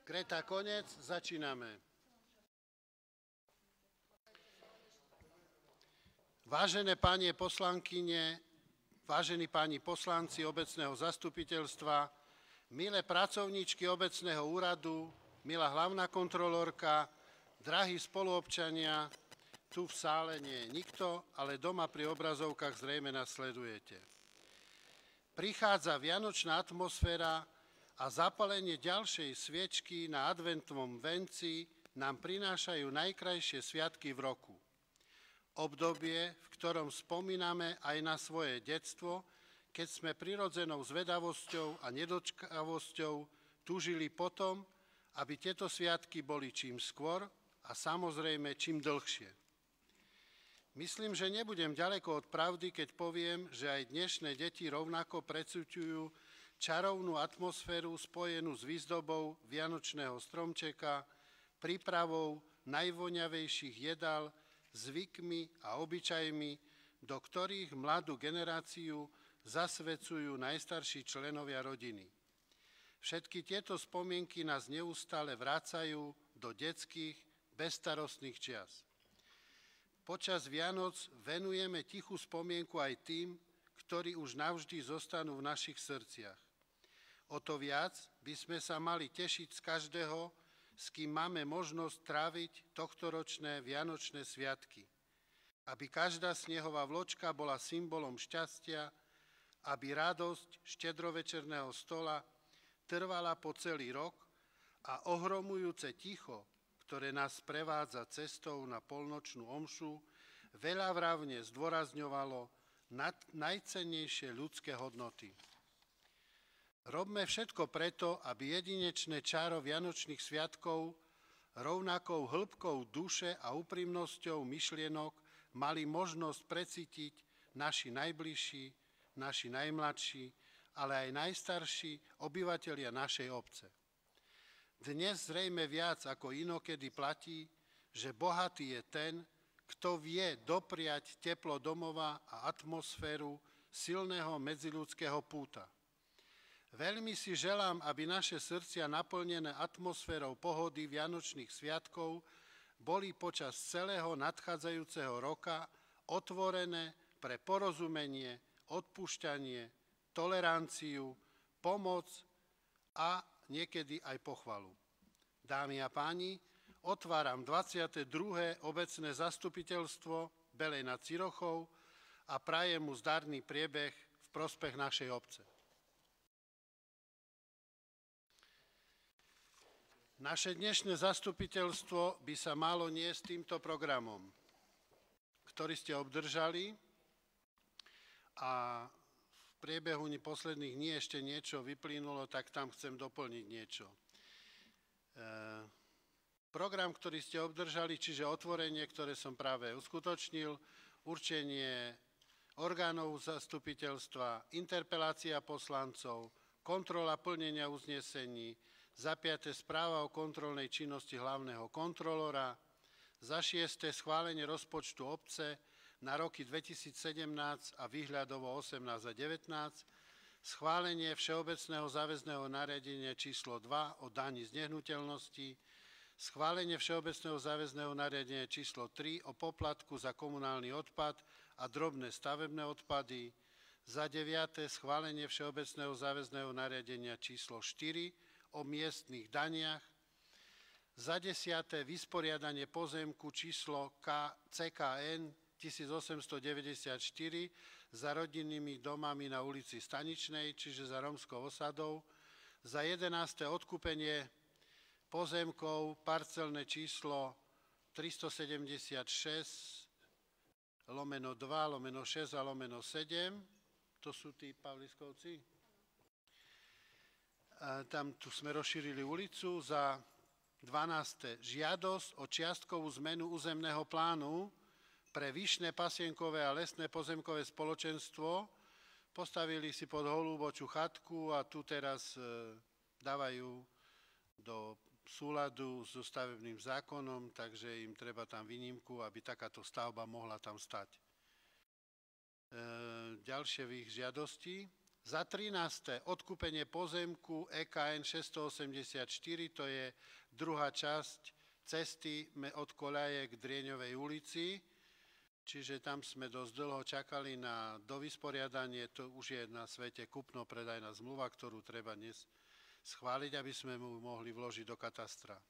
Kreta koniec, začíname. Vážené pani poslankyne, vážení páni poslanci obecného zastupiteľstva, milé pracovníčky obecného úradu, milá hlavná kontrolórka, drahí spoluobčania, tu v sále nie je nikto, ale doma pri obrazovkách zrejme nás sledujete. Prichádza vianočná atmosféra a zapálenie ďalšej sviečky na adventnom venci nám prinášajú najkrajšie sviatky v roku. Obdobie, v ktorom spomíname aj na svoje detstvo, keď sme prirodzenou zvedavosťou a nedočkavosťou túžili potom, aby tieto sviatky boli čím skôr a samozrejme čím dlhšie. Myslím, že nebudem ďaleko od pravdy, keď poviem, že aj dnešné deti rovnako precuťujú čarovnú atmosféru spojenú s výzdobou vianočného stromčeka, prípravou najvoňavejších jedál, zvykmi a obyčajmi, do ktorých mladú generáciu zasvedcujú najstarší členovia rodiny. Všetky tieto spomienky nás neustále vracajú do detských, bezstarostných čias. Počas Vianoc venujeme tichú spomienku aj tým, ktorí už navždy zostanú v našich srdciach. O to viac by sme sa mali tešiť z každého, s kým máme možnosť tráviť tohtoročné vianočné sviatky. Aby každá snehová vločka bola symbolom šťastia, aby radosť štedrovečerného stola trvala po celý rok a ohromujúce ticho, ktoré nás prevádza cestou na polnočnú omšu, veľavravne zdôrazňovalo najcennejšie ľudské hodnoty. Robme všetko preto, aby jedinečné čaro vianočných sviatkov rovnakou hĺbkou duše a úprimnosťou myšlienok mali možnosť precítiť naši najbližší, naši najmladší, ale aj najstarší obyvatelia našej obce. Dnes zrejme viac ako inokedy platí, že bohatý je ten, kto vie dopriať teplo domova a atmosféru silného medziľudského púta. Veľmi si želám, aby naše srdcia naplnené atmosférou pohody vianočných sviatkov boli počas celého nadchádzajúceho roka otvorené pre porozumenie, odpúšťanie, toleranciu, pomoc a niekedy aj pochvalu. Dámy a páni, otváram 22. obecné zastupiteľstvo Belej nad Cirochou a prajem mu zdarný priebeh v prospech našej obce. Naše dnešné zastupiteľstvo by sa malo niesť týmto programom, ktorý ste obdržali, a v priebehu posledných dní ešte niečo vyplynulo, tak tam chcem doplniť niečo. Program, ktorý ste obdržali, čiže otvorenie, ktoré som práve uskutočnil, určenie orgánov zastupiteľstva, interpelácia poslancov, kontrola plnenia uznesení, za 5. správa o kontrolnej činnosti hlavného kontrolora, za 6. schválenie rozpočtu obce na roky 2017 a výhľadovo 18 a 19, schválenie Všeobecného záväzného nariadenia číslo 2 o daní z nehnuteľnosti, schválenie Všeobecného záväzného nariadenia číslo 3 o poplatku za komunálny odpad a drobné stavebné odpady, za 9. schválenie Všeobecného záväzného nariadenia číslo 4 o miestnych daniach, za 10. vysporiadanie pozemku číslo CKN 1894 za rodinnými domami na ulici Staničnej, čiže za rómskou osadou, za 11. odkúpenie pozemkov parcelné číslo 376 /2 /6 a /7, to sú tí Pavliskovci. Tam tu sme rozšírili ulicu. Za 12. žiadosť o čiastkovú zmenu územného plánu pre Vyšné pasienkové a lesné pozemkové spoločenstvo. Postavili si pod holúbočú chatku a tu teraz dávajú do súladu so stavebným zákonom, takže im treba tam výnimku, aby takáto stavba mohla tam stať. Ďalšie v ich žiadosti. Za 13. odkúpenie pozemku EKN 684, to je druhá časť cesty od koľaje k Drieňovej ulici, čiže tam sme dosť dlho čakali na dovysporiadanie, to už je na svete kúpno-predajná zmluva, ktorú treba dnes schváliť, aby sme mu mohli vložiť do katastra.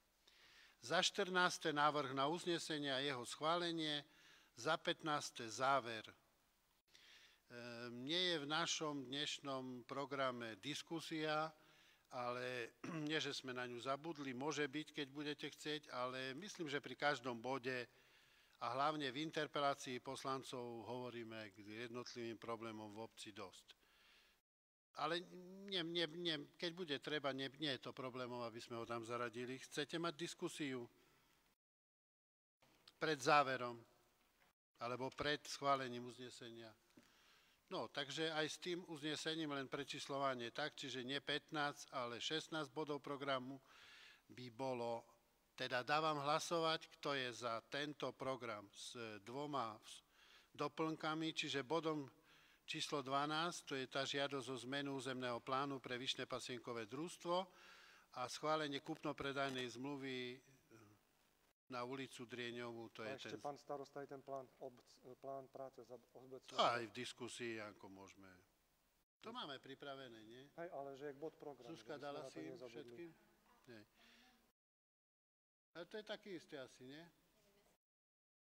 Za 14. návrh na uznesenie a jeho schválenie, za 15. záver. Nie je v našom dnešnom programe diskusia, ale nie, že sme na ňu zabudli, môže byť, keď budete chcieť, ale myslím, že pri každom bode a hlavne v interpelácii poslancov hovoríme k jednotlivým problémom v obci dosť. Ale keď bude treba, nie je to problémom, aby sme ho tam zaradili. Chcete mať diskusiu pred záverom alebo pred schválením uznesenia? No, takže aj s tým uznesením len prečíslovanie tak, čiže nie 15, ale 16 bodov programu by bolo, teda dávam hlasovať, kto je za tento program s dvoma doplnkami, čiže bodom číslo 12, to je tá žiadosť o zmenu územného plánu pre Vyšné pasienkové družstvo a schválenie kúpno-predajnej zmluvy na ulicu Drieňovú, to je ešte ten... pán starosta, aj ten plán práce za obecnú... Aj v diskusii, ako môžeme. To máme pripravené, nie? Hej, ale že je bod program. Zuzka, dala si im všetkým? Nie. Ale to je taký istý asi, nie?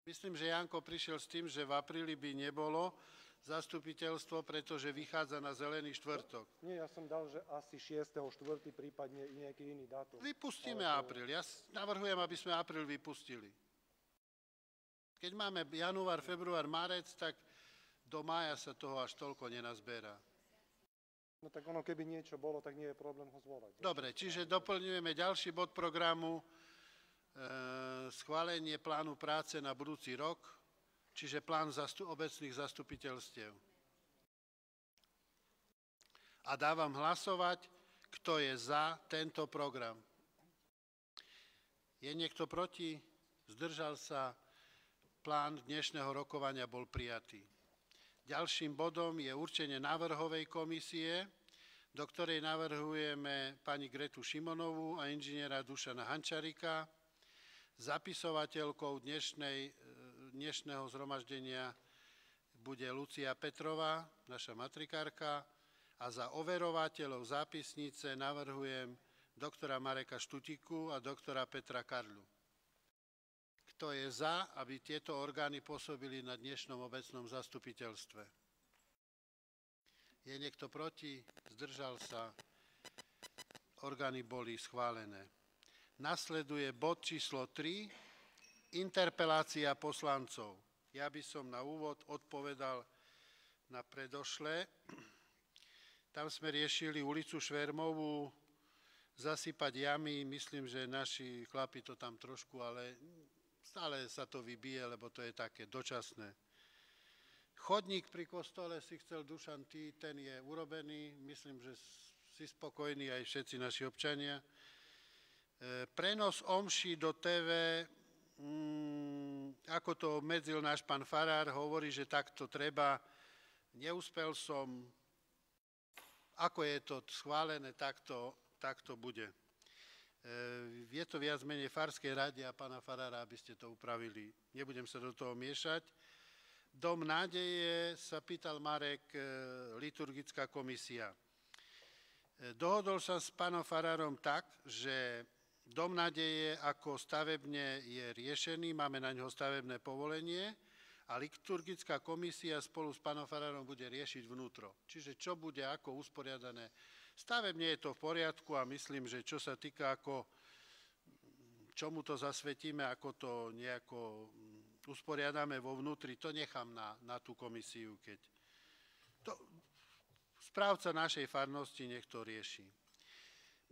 Myslím, že Janko prišiel s tým, že v apríli by nebolo zastupiteľstvo, pretože vychádza na zelený štvrtok. Nie, ja som dal, že asi 6.4. prípadne nejaký iný dátum. Vypustíme apríl. Ja navrhujem, aby sme apríl vypustili. Keď máme január, február, marec, tak do mája sa toho až toľko nenazberá. No tak ono, keby niečo bolo, tak nie je problém ho zvolať. Dobre, čiže doplňujeme ďalší bod programu, schválenie plánu práce na budúci rok, čiže plán obecných zastupiteľstiev. A dávam hlasovať, kto je za tento program. Je niekto proti? Zdržal sa? Plán dnešného rokovania bol prijatý. Ďalším bodom je určenie návrhovej komisie, do ktorej navrhujeme pani Gretu Šimonovú a inžiniera Dušana Hančarika. Zapisovateľkou dnešného zhromaždenia bude Lucia Petrová, naša matrikárka, a za overovateľov zápisnice navrhujem doktora Mareka Štutiku a doktora Petra Karľu. Kto je za, aby tieto orgány pôsobili na dnešnom obecnom zastupiteľstve? Je niekto proti? Zdržal sa? Orgány boli schválené. Nasleduje bod číslo 3, interpelácia poslancov. Ja by som na úvod odpovedal na predošlé. Tam sme riešili ulicu Švermovú, zasypať jamy. Myslím, že naši chlapi to tam trošku, ale stále sa to vybije, lebo to je také dočasné. Chodník pri kostole si chcel Dušan, ten je urobený. Myslím, že si spokojní aj všetci naši občania. Prenos omší do TV, ako to obmedzil náš pán farár, hovorí, že takto treba. Neúspel som. Ako je to schválené, takto bude. Je to viac menej Farskej rade a pána farára, aby ste to upravili. Nebudem sa do toho miešať. Dom nádeje, sa pýtal Marek, liturgická komisia. Dohodol sa s pánom farárom tak, že Dom nádeje ako stavebne je riešený, máme na ňo stavebné povolenie a liturgická komisia spolu s pánom farárom bude riešiť vnútro. Čiže čo bude ako usporiadané. Stavebne je to v poriadku a myslím, že čo sa týka ako čomu to zasvetíme, ako to nejako usporiadame vo vnútri, to nechám na tú komisiu, keď to správca našej farnosti nech to rieši.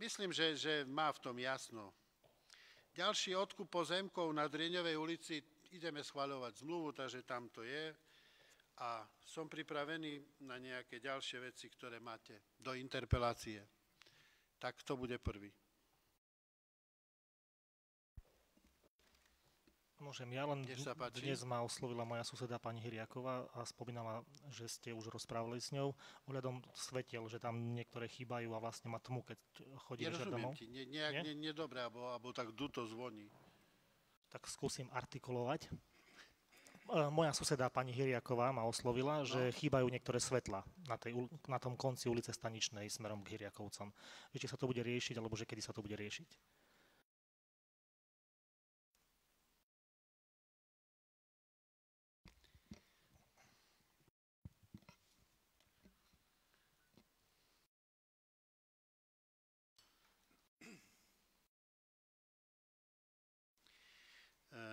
Myslím, že má v tom jasno. Ďalší odkup pozemkov na Drieňovej ulici ideme schvaľovať zmluvu, takže tam to je. A som pripravený na nejaké ďalšie veci, ktoré máte do interpelácie. Tak to bude prvý. Môžem, ja len Nech sa páči. dnes ma oslovila moja suseda pani Hiriaková a spomínala, že ste už rozprávali s ňou ohľadom svetiel, že tam niektoré chýbajú a vlastne má tmu, keď chodí večer Nerozumiem domov. ti, nejak Nie? nedobre, alebo tak duto zvoní. Tak skúsim artikulovať. Moja suseda pani Hiriaková ma oslovila, že chýbajú niektoré svetla na tom konci ulice Staničnej smerom k Hiriakovcom. Že či sa to bude riešiť, alebo že kedy sa to bude riešiť.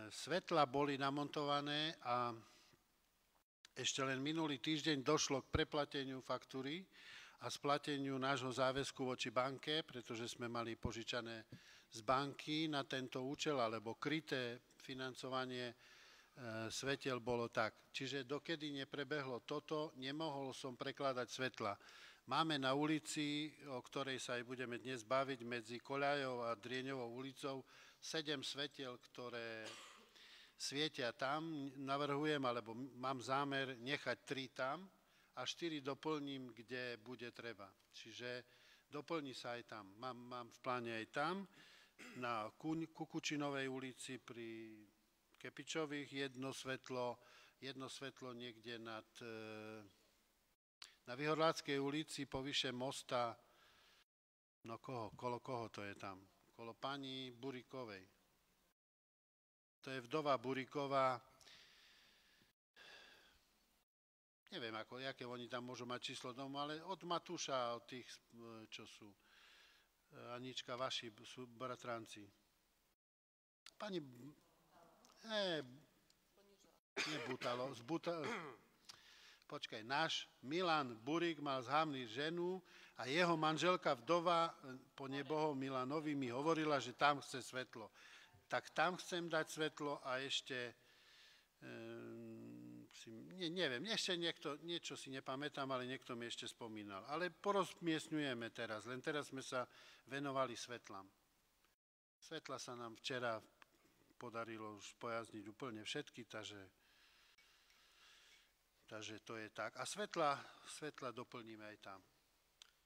Svetla boli namontované a ešte len minulý týždeň došlo k preplateniu faktúry a splateniu nášho záväzku voči banke, pretože sme mali požičané z banky na tento účel, alebo kryté financovanie svetiel bolo tak. Čiže dokedy neprebehlo toto, nemohol som prekladať svetla. Máme na ulici, o ktorej sa aj budeme dnes baviť, medzi Koľajou a Drieňovou ulicou, 7 svetiel, ktoré svietia tam. Navrhujem, alebo mám zámer nechať 3 tam a 4 doplním, kde bude treba. Čiže doplní sa aj tam. Mám v pláne aj tam, na Kukučinovej ulici pri Kepičových jedno svetlo niekde na Vyhorláckej ulici povyše mosta, kolo koho to je tam? Kolo pani Burikovej. To je vdova Buriková. Neviem, aké oni tam môžu mať číslo domu, ale od Matúša, od tých, čo sú. Anička, vaši sú bratranci. Pani... Nebutalo. Počkaj, náš Milan Burik mal z Hamny ženu a jeho manželka vdova po nebohom Milanovi mi hovorila, že tam chce svetlo. Tak tam chcem dať svetlo a ešte, neviem, ešte niečo si nepamätám, ale niekto mi ešte spomínal. Ale porozmiestňujeme teraz, len teraz sme sa venovali svetlám. Svetla sa nám včera podarilo už spojazniť úplne všetky, takže to je tak. A svetla doplníme aj tam.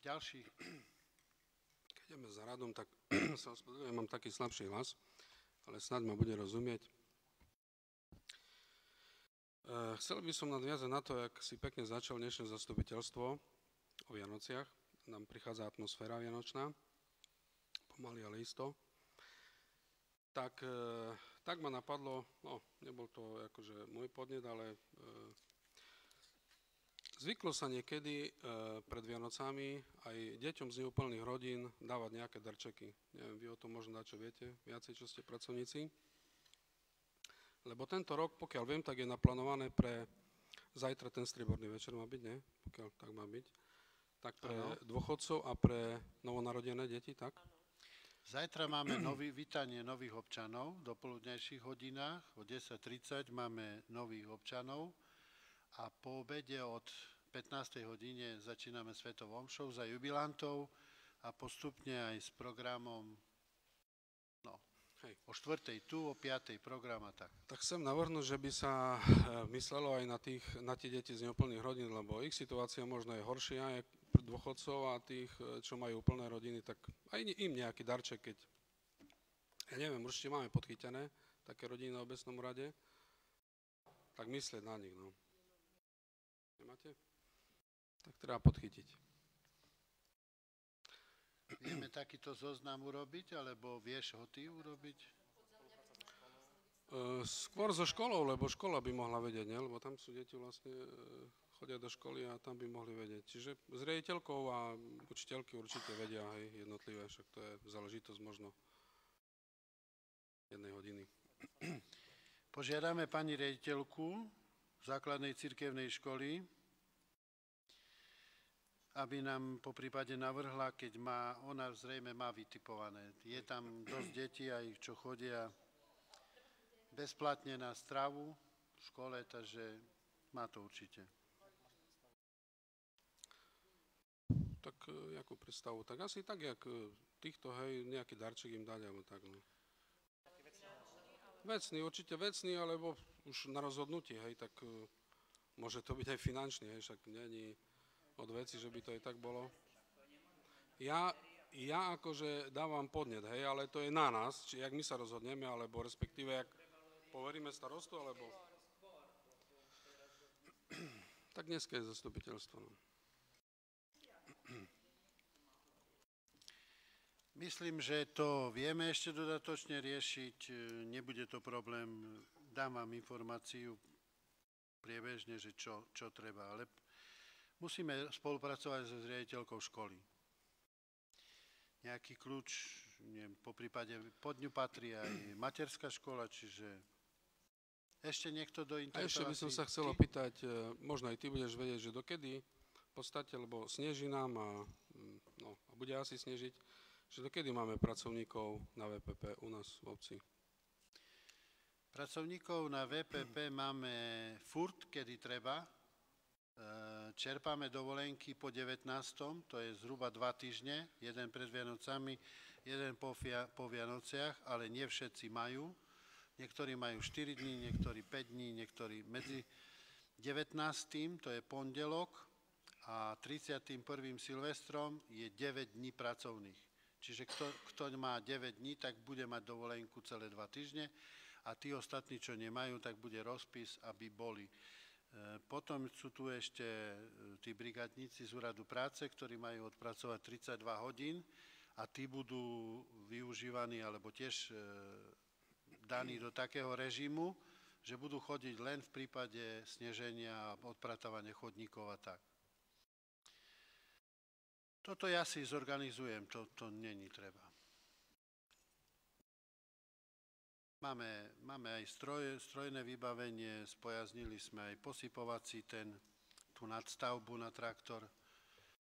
Ďalší. Keď ideme za radom, tak sa ospravedlňujem, mám taký slabší hlas, ale snáď ma bude rozumieť. Chcel by som nadviazať na to, jak si pekne začal dnešné zastupiteľstvo o Vianociach. Nám prichádza atmosféra vianočná, pomaly, ale isto. Tak ma napadlo, nebol to akože môj podnet, ale zvyklo sa niekedy pred Vianocami aj deťom z neúplných rodín dávať nejaké darčeky. Neviem, vy o tom možno dačo viete, viacej, čo ste pracovníci. Lebo tento rok, pokiaľ viem, tak je naplánované pre zajtra ten strieborný večer má byť, nie? Pokiaľ tak má byť. Tak pre dôchodcov a pre novonarodené deti, tak? Zajtra máme vítanie nových občanov v dopoludnejších hodinách. O 10:30 máme nových občanov a po obede od 15. hodine začíname svetovou omšou za jubilantov a postupne aj s programom o 4:00 tu, o 5:00 program a tak. Tak chcem navrhnúť, že by sa myslelo aj na tie deti z neúplných rodín, lebo ich situácia možno je horšia, dôchodcov a tých, čo majú úplné rodiny, tak aj im nejaký darček, keď, ja neviem, určite máme podchytené také rodiny na obecnom rade, tak myslieť na nich, no. Nemáte? Tak treba podchytiť. Vieme takýto zoznam urobiť, alebo vieš ho ty urobiť? Skôr so školou, lebo škola by mohla vedieť, ne? Lebo tam sú deti vlastne... chodia do školy a tam by mohli vedieť. Čiže s riaditeľkou a učiteľky určite vedia aj jednotlivé, však to je záležitosť možno 1 hodiny. Požiadame pani riaditeľku základnej cirkevnej školy, aby nám poprípade navrhla, keď ona zrejme má vytipované. Je tam dosť detí aj čo chodia bezplatne na stravu v škole, takže má to určite. Tak jakú predstavu? Tak asi tak, jak týchto, hej, nejaký darček im dať, alebo tak, no. Vecný, určite vecný, alebo už na rozhodnutie, hej, tak môže to byť aj finančný, hej, však nie od veci, že by to aj tak bolo. Ja akože dávam podnet, hej, ale to je na nás, či jak my sa rozhodneme, alebo respektíve, jak poveríme starostu, alebo... Tak dneska je zastupiteľstvo, no. Myslím, že to vieme ešte dodatočne riešiť, nebude to problém, dám vám informáciu priebežne, že čo treba, ale musíme spolupracovať so riaditeľkou školy. Nejaký kľúč, neviem, po prípade pod ňu patrí aj materská škola, čiže ešte niekto do A interpelácií? ešte by som sa chcel opýtať, možno aj ty budeš vedieť, že dokedy v podstate, lebo sneží nám a bude asi snežiť, že dokedy máme pracovníkov na VPP u nás v obci? Pracovníkov na VPP máme furt, kedy treba. Čerpáme dovolenky po 19. To je zhruba 2 týždne, jeden pred Vianocami, jeden po Vianociach, ale nie všetci majú. Niektorí majú 4 dní, niektorí 5 dní, niektorí medzi 19. to je pondelok a 31. Silvestrom je 9 dní pracovných. Čiže kto má 9 dní, tak bude mať dovolenku celé 2 týždne a tí ostatní, čo nemajú, tak bude rozpis, aby boli. Potom sú tu ešte tí brigadníci z úradu práce, ktorí majú odpracovať 32 hodín a tí budú využívaní alebo tiež daní do takého režimu, že budú chodiť len v prípade sneženia a odpratávania chodníkov a tak. Toto ja si zorganizujem, to není treba. Máme aj strojné vybavenie, spojaznili sme aj posypovací tú nadstavbu na traktor,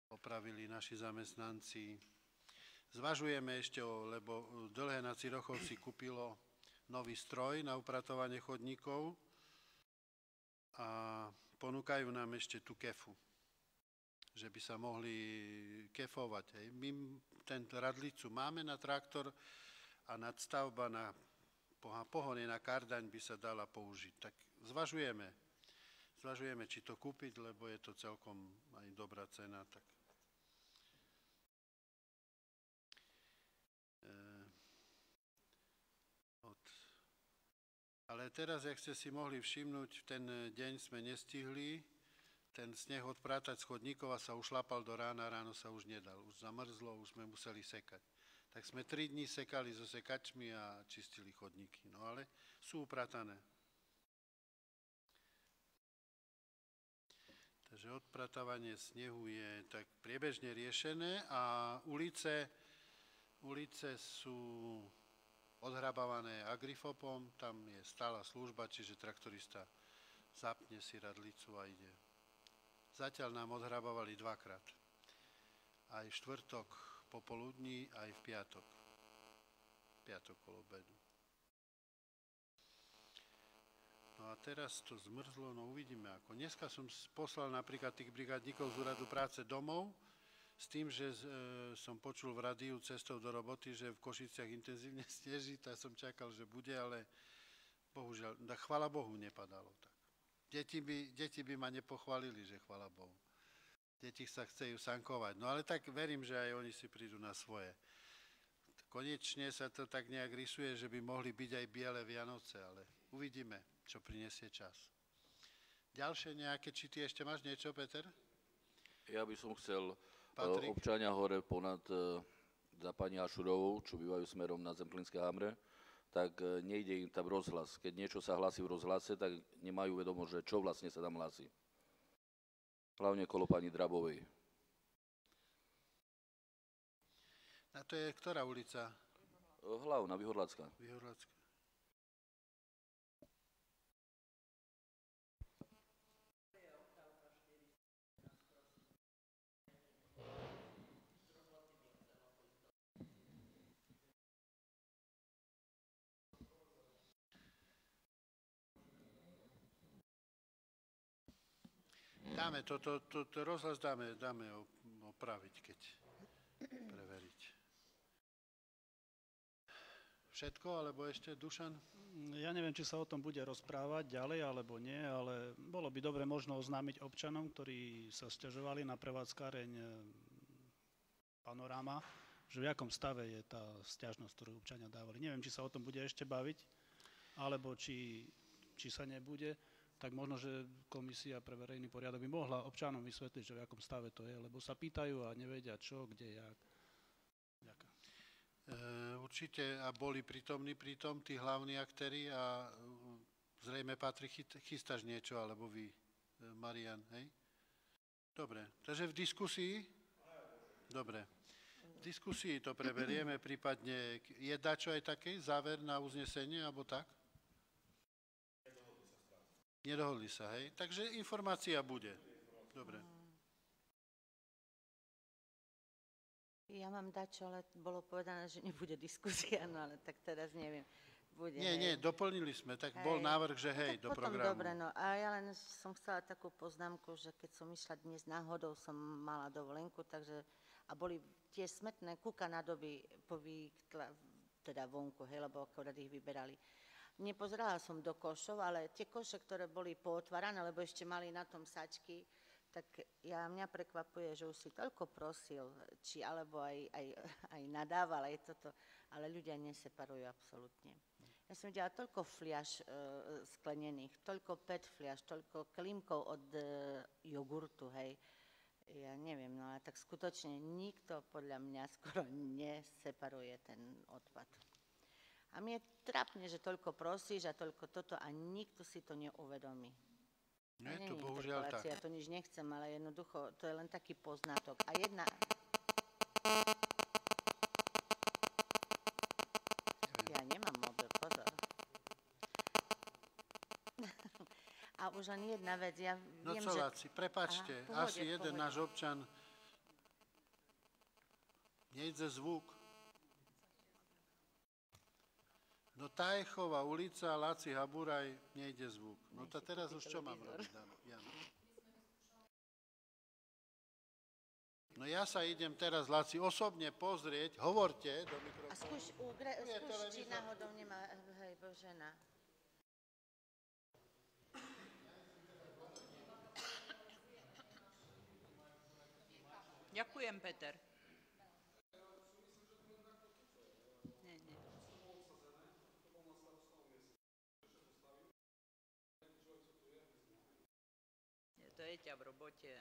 opravili naši zamestnanci. Zvažujeme ešte, lebo Dlhé nad Cirochou si kúpilo nový stroj na upratovanie chodníkov a ponúkajú nám ešte tú kefu, že by sa mohli kefovať. Hej. My radlicu máme na traktor a nadstavba na pohony na kardaň by sa dala použiť. Tak zvažujeme, či to kúpiť, lebo je to celkom aj dobrá cena. Tak. Ale teraz, jak ste si mohli všimnúť, v ten deň sme nestihli ten sneh odprátať z chodníkov a sa ušlapal do rána, ráno sa už nedal. Už zamrzlo, už sme museli sekať. Tak sme 3 dní sekali so sekačmi a čistili chodníky. No ale sú upratané. Takže odpratávanie snehu je tak priebežne riešené a ulice sú odhrabávané agrifopom, tam je stála služba, čiže traktorista zapne si radlicu a ide. Zatiaľ nám odhrabávali 2-krát. Aj v štvrtok popoludní, aj v piatok. Piatok po obedu. No a teraz to zmrzlo, no uvidíme ako. Dneska som poslal napríklad tých brigadníkov z úradu práce domov, s tým, že som počul v rádiu cestou do roboty, že v Košiciach intenzívne sneží, tak som čakal, že bude, ale bohužiaľ, chvála Bohu, nepadalo tak. Deti by ma nepochválili, že chvála Bohu. Deti sa chcejú sankovať. No ale tak verím, že aj oni si prídu na svoje. Konečne sa to tak nejak rysuje, že by mohli byť aj biele Vianoce, ale uvidíme, čo prinesie čas. Ďalšie nejaké, či ty ešte máš niečo, Peter? Ja by som chcel Patrik? občania hore ponad za pani Ašurovou, čo bývajú smerom na Zemplínske Hamre, tak nejde im tam rozhlas. Keď niečo sa hlasí v rozhlase, tak nemajú vedomosť, že čo vlastne sa tam hlasí. Hlavne kolo pani Drabovej. A to je ktorá ulica? Hlavná, Vyhorlacká. Vyhorlacká. Dáme to rozhlas dáme opraviť, keď preveriť. všetko, alebo ešte Dušan? Ja neviem, či sa o tom bude rozprávať ďalej alebo nie, ale bolo by dobre možno oznámiť občanom, ktorí sa sťažovali na prevádzkareň Panoráma, že v jakom stave je tá sťažnosť, ktorú občania dávali. Neviem, či sa o tom bude ešte baviť, alebo či sa nebude, tak možno, že Komisia pre verejný poriadok by mohla občanom vysvetliť, že v jakom stave to je, lebo sa pýtajú a nevedia čo, kde, jak. Ďakujem. Určite a boli prítomní pritom tí hlavní aktéri a zrejme Patrik chystáš niečo, alebo vy, Marian, hej? Dobre, takže v diskusii? Dobre, v diskusii to preberieme, prípadne je dačo aj také záver na uznesenie, alebo tak? Nedohodli sa, hej? Takže informácia bude. Dobre. Ja mám dačo, ale bolo povedané, že nebude diskusia, no ale tak teraz neviem. Bude, Nie, doplnili sme, tak bol návrh, že hej, tak do potom programu. dobre, no a ja len som chcela takú poznámku, že keď som išla dnes náhodou, som mala dovolenku, takže a boli tie smetné kúka na doby teda vonku, hej, lebo akorát ich vyberali. Nepozerala som do košov, ale tie koše, ktoré boli pootvárané, lebo ešte mali na tom sačky, tak mňa prekvapuje, že už si toľko prosil, či alebo aj nadával, aj toto, ale ľudia neseparujú absolútne. Ja som videla toľko fliaš sklenených, toľko PET fliaš, toľko klímkov od jogurtu, hej. Ja neviem, no ale tak skutočne nikto podľa mňa skoro neseparuje ten odpad. A mi je trápne, že toľko prosíš a toľko toto a nikto si to neuvedomí. Nie, to bohužiaľ tak. Ja to nič nechcem, ale jednoducho to je len taký poznatok. A jedna... Ja nemám mobil, pozor. A už len jedna vec, ja No viem, coláci, prepáčte, Aha, asi jeden pohode. náš občan nejde zvuk. No Tajchová ulica, Laci Haburaj, nejde zvuk. No to teraz už čo mám robiť, Jano? No ja sa idem teraz, Laci, osobne pozrieť, hovorte do A mikrofónu. skúš, či náhodou nemá, hej, Božena. Ďakujem, Peter. Nie. To je ťa v robote.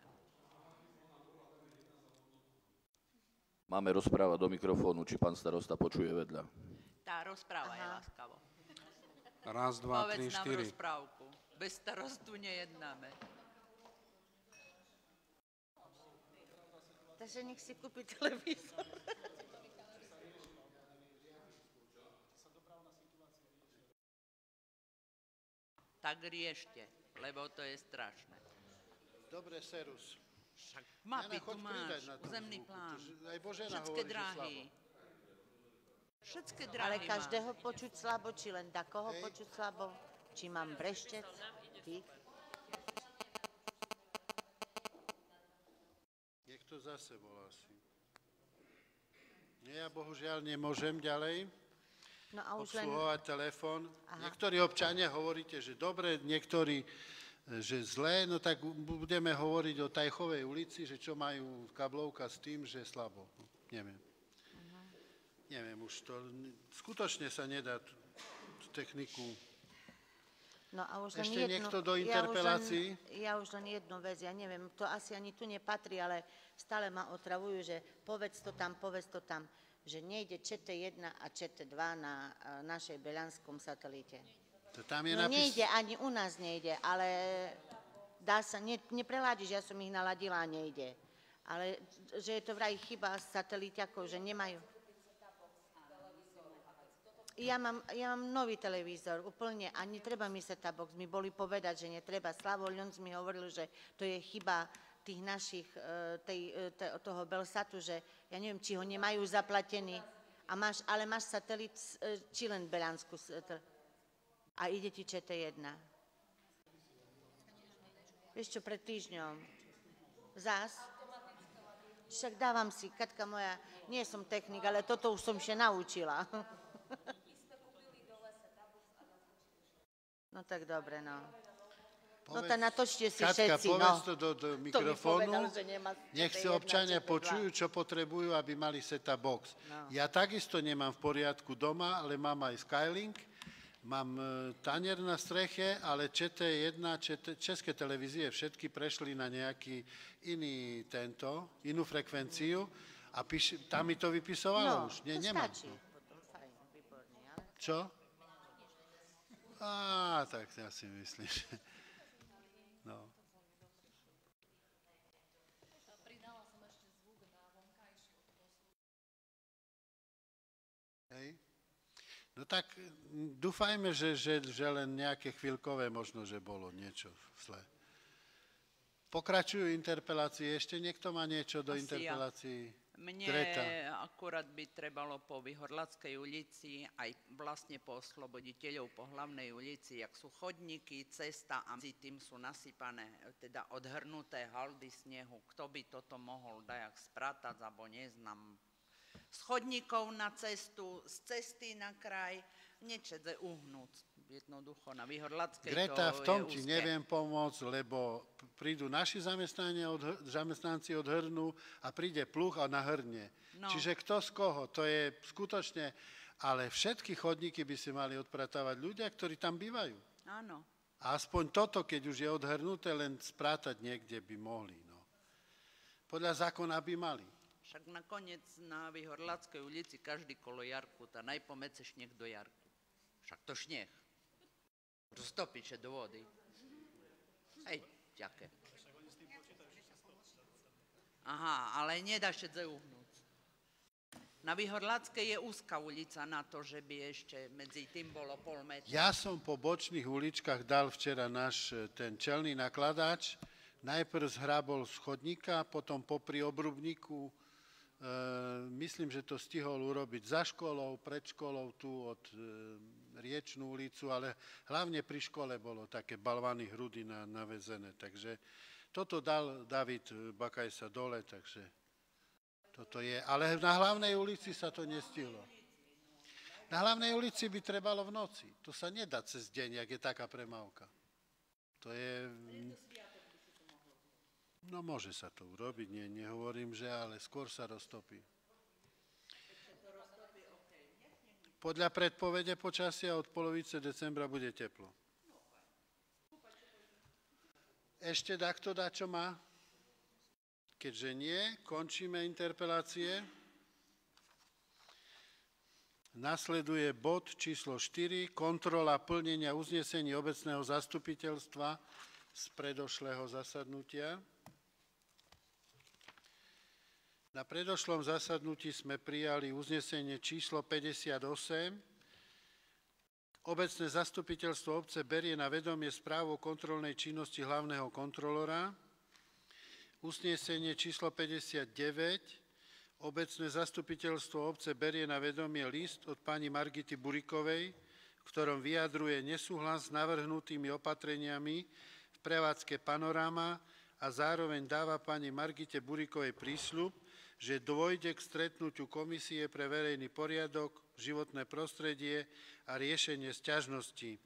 Máme rozprávať do mikrofónu, či pán starosta počuje vedľa. Tá rozpráva je láskavo. Raz, dva, tri, Povedz nám štyri. rozprávku. Bez starostu nejednáme. Takže nech si kúpi televízor. Tak riešte, lebo to je strašné. Dobre, Serus. Však mapy Jana, tu choď pridať máš, na tom územný zvuku, plán. Aj Božena Všetké hovorí, že dráhy. slabo. Všetké Ale dráhy každého máš. počuť slabo, či len takoho Hej. počuť slabo, či mám breštec, tých. Niekto zase bol asi. Nie, ja bohužiaľ nemôžem ďalej No a už len... obsluhovať telefón. Aha. Niektorí občania hovoríte, že dobre, niektorí, že zlé, no tak budeme hovoriť o Tajchovej ulici, že čo majú kablovka s tým, že slabo. Neviem. Neviem, už to skutočne sa nedá tú techniku. No a už len Ešte jedno, niekto do interpelácií? Ja už len jednu vec, ja neviem, to asi ani tu nepatrí, ale stále ma otravujú, že povedz to tam, že nejde ČT1 a ČT2 na našej beľanskom satelite. To tam je No napis... nejde, ani u nás nejde, ale dá sa, nepreládiš, ja som ich naladila a nejde. Ale že je to vraj chyba satelíťakov, že nemajú. Ja mám nový televízor, úplne, a netreba mi set-top box. Mi boli povedať, že netreba. Slavo Ľonc mi hovoril, že to je chyba tých našich, toho Belsatu, že ja neviem, či ho nemajú zaplatený. Ale máš satelit, či len Beľansku. A ide ti ČT1. Vieš čo, pred týždňom. Zás. Však dávam si, Katka moja, nie som technik, ale toto už som sa naučila. No tak dobre, no. No Povedz- tak natočte si Katka, všetci, povedz no. to do To mi mikrofónu. povedal, že nemá Nech si CP1, občania CP2. počujú, čo potrebujú, aby mali set-top box. No. Ja takisto nemám v poriadku doma, ale mám aj Skylink, mám tanier na streche, ale ČT1, české televízie všetky prešli na nejaký inú frekvenciu a tam mi to vypisovalo No, už. Nie, to nemám. stačí. Potom fajn, výborne, ale... Čo? Tak ja si myslím, že... No. Hej. No tak dúfajme, že len nejaké chvíľkové možno, že bolo niečo zlé. Pokračujú interpelácie. Ešte niekto má niečo do Asi ja. interpelácií? Mne Greta. akurát by trebalo po Vyhorlackej ulici aj vlastne po Osloboditeľov po hlavnej ulici, jak sú chodníky, cesta a medzi tým sú nasypané, teda odhrnuté haldy snehu. Kto by toto mohol dajak sprátať, alebo neznám. Z chodníkov na cestu, z cesty na kraj, nečede uhnúť. Jednoducho na Vyhorlackej Greta, v to tom je ti úzke. neviem pomôcť, lebo prídu naši zamestnanci odhrnú a príde pluch a nahrnie. No. Čiže kto z koho, to je skutočne, ale všetky chodníky by si mali odpratávať ľudia, ktorí tam bývajú. Áno. A aspoň toto, keď už je odhrnuté, len sprátať niekde by mohli. No. Podľa zákona by mali. Však nakoniec na Vyhorlackej ulici každý kolo jarku, tá najpomece šneh do jarku. Však to šneh. Roztopiče do vody. Hej, ďaké. Aha, ale nedá všetce uhnúť. Na Vyhorlackej je úzka ulica na to, že by ešte medzi tým bolo pol metra. Ja som po bočných uličkách dal včera náš ten čelný nakladač. Najprv zhrabol z chodníka, potom popri obrubníku. Myslím, že to stihol urobiť za školou, pred školou, tu od Riečnú ulicu, ale hlavne pri škole bolo také balvany hrudy navezené. Takže toto dal David Bakajsa dole, takže toto je. Ale na hlavnej ulici sa to nestihlo. Na hlavnej ulici by trebalo v noci. To sa nedá cez deň, jak je taká premávka. To je... No môže sa to urobiť, nehovorím, že, ale skôr sa roztopí. Podľa predpovede počasia od polovice decembra bude teplo. Ešte takto čo má? Keďže nie, končíme interpelácie. Nasleduje bod číslo 4, kontrola plnenia uznesení obecného zastupiteľstva z predošlého zasadnutia. Na predošlom zasadnutí sme prijali uznesenie číslo 58. Obecné zastupiteľstvo obce berie na vedomie správu o kontrolnej činnosti hlavného kontrolora. Uznesenie číslo 59. Obecné zastupiteľstvo obce berie na vedomie list od pani Margity Burikovej, v ktorom vyjadruje nesúhlas s navrhnutými opatreniami v prevádzke Panoráma a zároveň dáva pani Margite Burikovej prísľub, že dôjde k stretnutiu Komisie pre verejný poriadok, životné prostredie a riešenie sťažností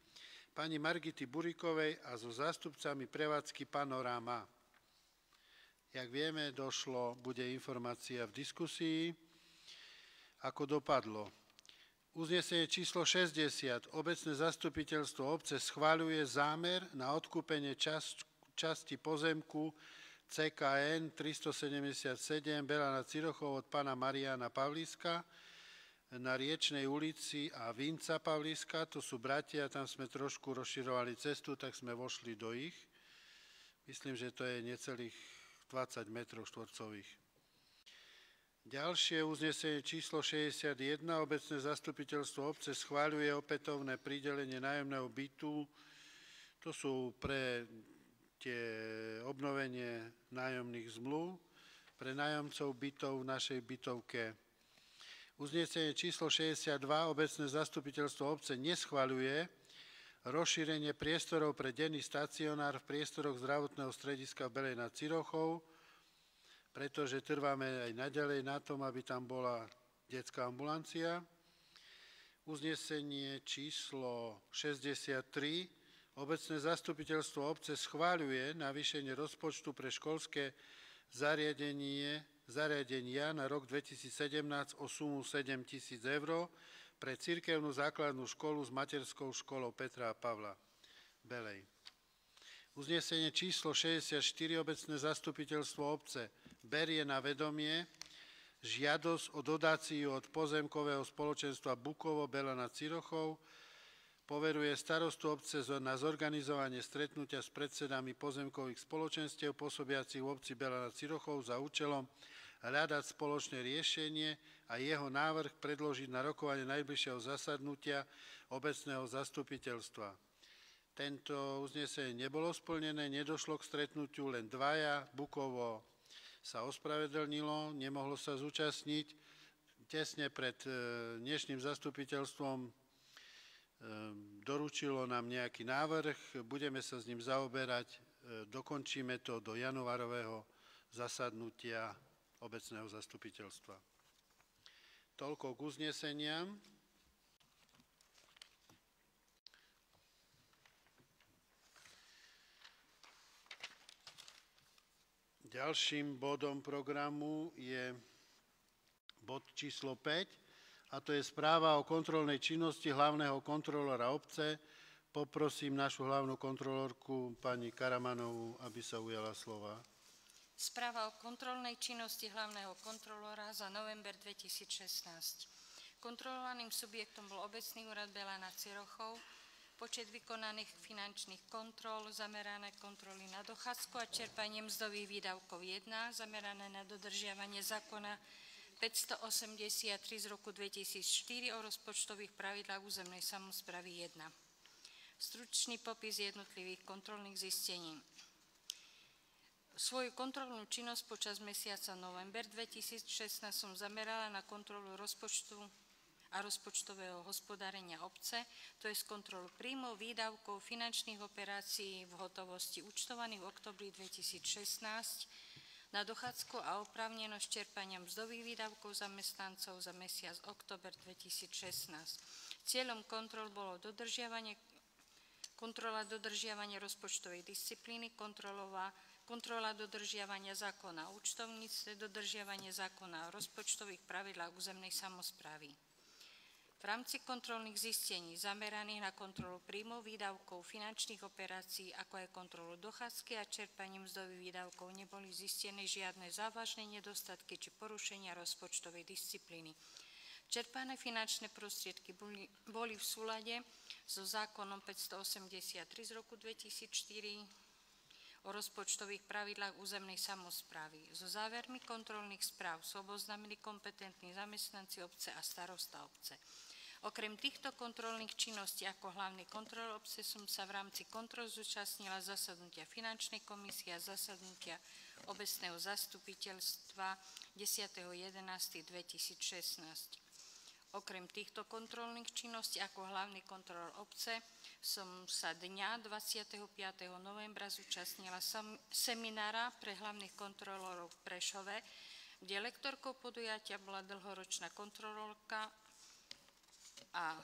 pani Margity Burikovej a so zástupcami prevádzky Panoráma. Jak vieme, bude informácia v diskusii, ako dopadlo. Uznesenie číslo 60. Obecné zastupiteľstvo obce schvaľuje zámer na odkúpenie časti pozemku CKN 377 Bela nad Cirochou od pána Mariána Pavlíska na Riečnej ulici a Vinca Pavlíska. To sú bratia, tam sme trošku rozširovali cestu, tak sme vošli do ich. Myslím, že to je necelých 20 metrov štvorcových. Ďalšie uznesenie číslo 61. Obecné zastupiteľstvo obce schváľuje opätovné pridelenie nájomného bytu. To sú pre obnovenie nájomných zmluv pre nájomcov bytov v našej bytovke. Uznesenie číslo 62. Obecné zastupiteľstvo obce neschvaľuje rozšírenie priestorov pre denný stacionár v priestoroch zdravotného strediska v Belej nad Cirochou, pretože trváme aj naďalej na tom, aby tam bola detská ambulancia. Uznesenie číslo 63. Obecné zastupiteľstvo obce schváľuje navýšenie rozpočtu pre školské zariadenia na rok 2017 o sumu 7 000 eur pre cirkevnú základnú školu s materskou školou Petra a Pavla Belej. Uznesenie číslo 64 obecné zastupiteľstvo obce berie na vedomie žiadosť o dotáciu od pozemkového spoločenstva Bukovo Bela nad Cirochou, poveruje starostu obce na zorganizovanie stretnutia s predsedami pozemkových spoločenstiev pôsobiacich v obci Bela nad Cirochou za účelom hľadať spoločné riešenie a jeho návrh predložiť na rokovanie najbližšieho zasadnutia obecného zastupiteľstva. Tento uznesenie nebolo splnené, nedošlo k stretnutiu, len dvaja. Bukovo sa ospravedlnilo, nemohlo sa zúčastniť. Tesne pred dnešným zastupiteľstvom doručilo nám nejaký návrh, budeme sa s ním zaoberať, dokončíme to do januárového zasadnutia obecného zastupiteľstva. Toľko k uzneseniam. Ďalším bodom programu je bod číslo 5, a to je správa o kontrolnej činnosti hlavného kontrolóra obce. Poprosím našu hlavnú kontrolórku, pani Karamanovú, aby sa ujala slova. Správa o kontrolnej činnosti hlavného kontrolóra za november 2016. Kontrolovaným subjektom bol obecný úrad Bela nad Cirochou. Počet vykonaných finančných kontrol, zamerané kontroly na dochádzku a čerpanie mzdových výdavkov 1, zamerané na dodržiavanie zákona 583 z roku 2004 o rozpočtových pravidlách územnej samosprávy 1. Stručný popis jednotlivých kontrolných zistení. Svoju kontrolnú činnosť počas mesiaca november 2016 som zamerala na kontrolu rozpočtu a rozpočtového hospodárenia obce, to je z kontrolu príjmov, výdavkov, finančných operácií v hotovosti účtovaných v oktobri 2016, na dochádzku a oprávnenosť čerpania mzdových výdavkov zamestnancov za mesiac október 2016. Cieľom kontrol bolo kontrola dodržiavania rozpočtovej disciplíny, kontrola dodržiavania zákona o účtovníctve, dodržiavanie zákona o rozpočtových pravidlách územnej samosprávy. V rámci kontrolných zistení zameraných na kontrolu príjmov, výdavkov, finančných operácií, ako aj kontrolu dochádzky a čerpaním mzdových výdavkov neboli zistené žiadne závažné nedostatky či porušenia rozpočtovej disciplíny. Čerpané finančné prostriedky boli v súlade so zákonom 583 z roku 2004 o rozpočtových pravidlách územnej samosprávy. So závermi kontrolných správ sú oboznámili kompetentní zamestnanci obce a starosta obce. Okrem týchto kontrolných činností ako hlavný kontrolór obce som sa v rámci kontrol zúčastnila zasadnutia finančnej komisie a zasadnutia obecného zastupiteľstva 10.11.2016. Okrem týchto kontrolných činností ako hlavný kontrolór obce som sa dňa 25. novembra zúčastnila seminára pre hlavných kontrolórov v Prešove, kde lektorkou podujatia bola dlhoročná kontrolórka a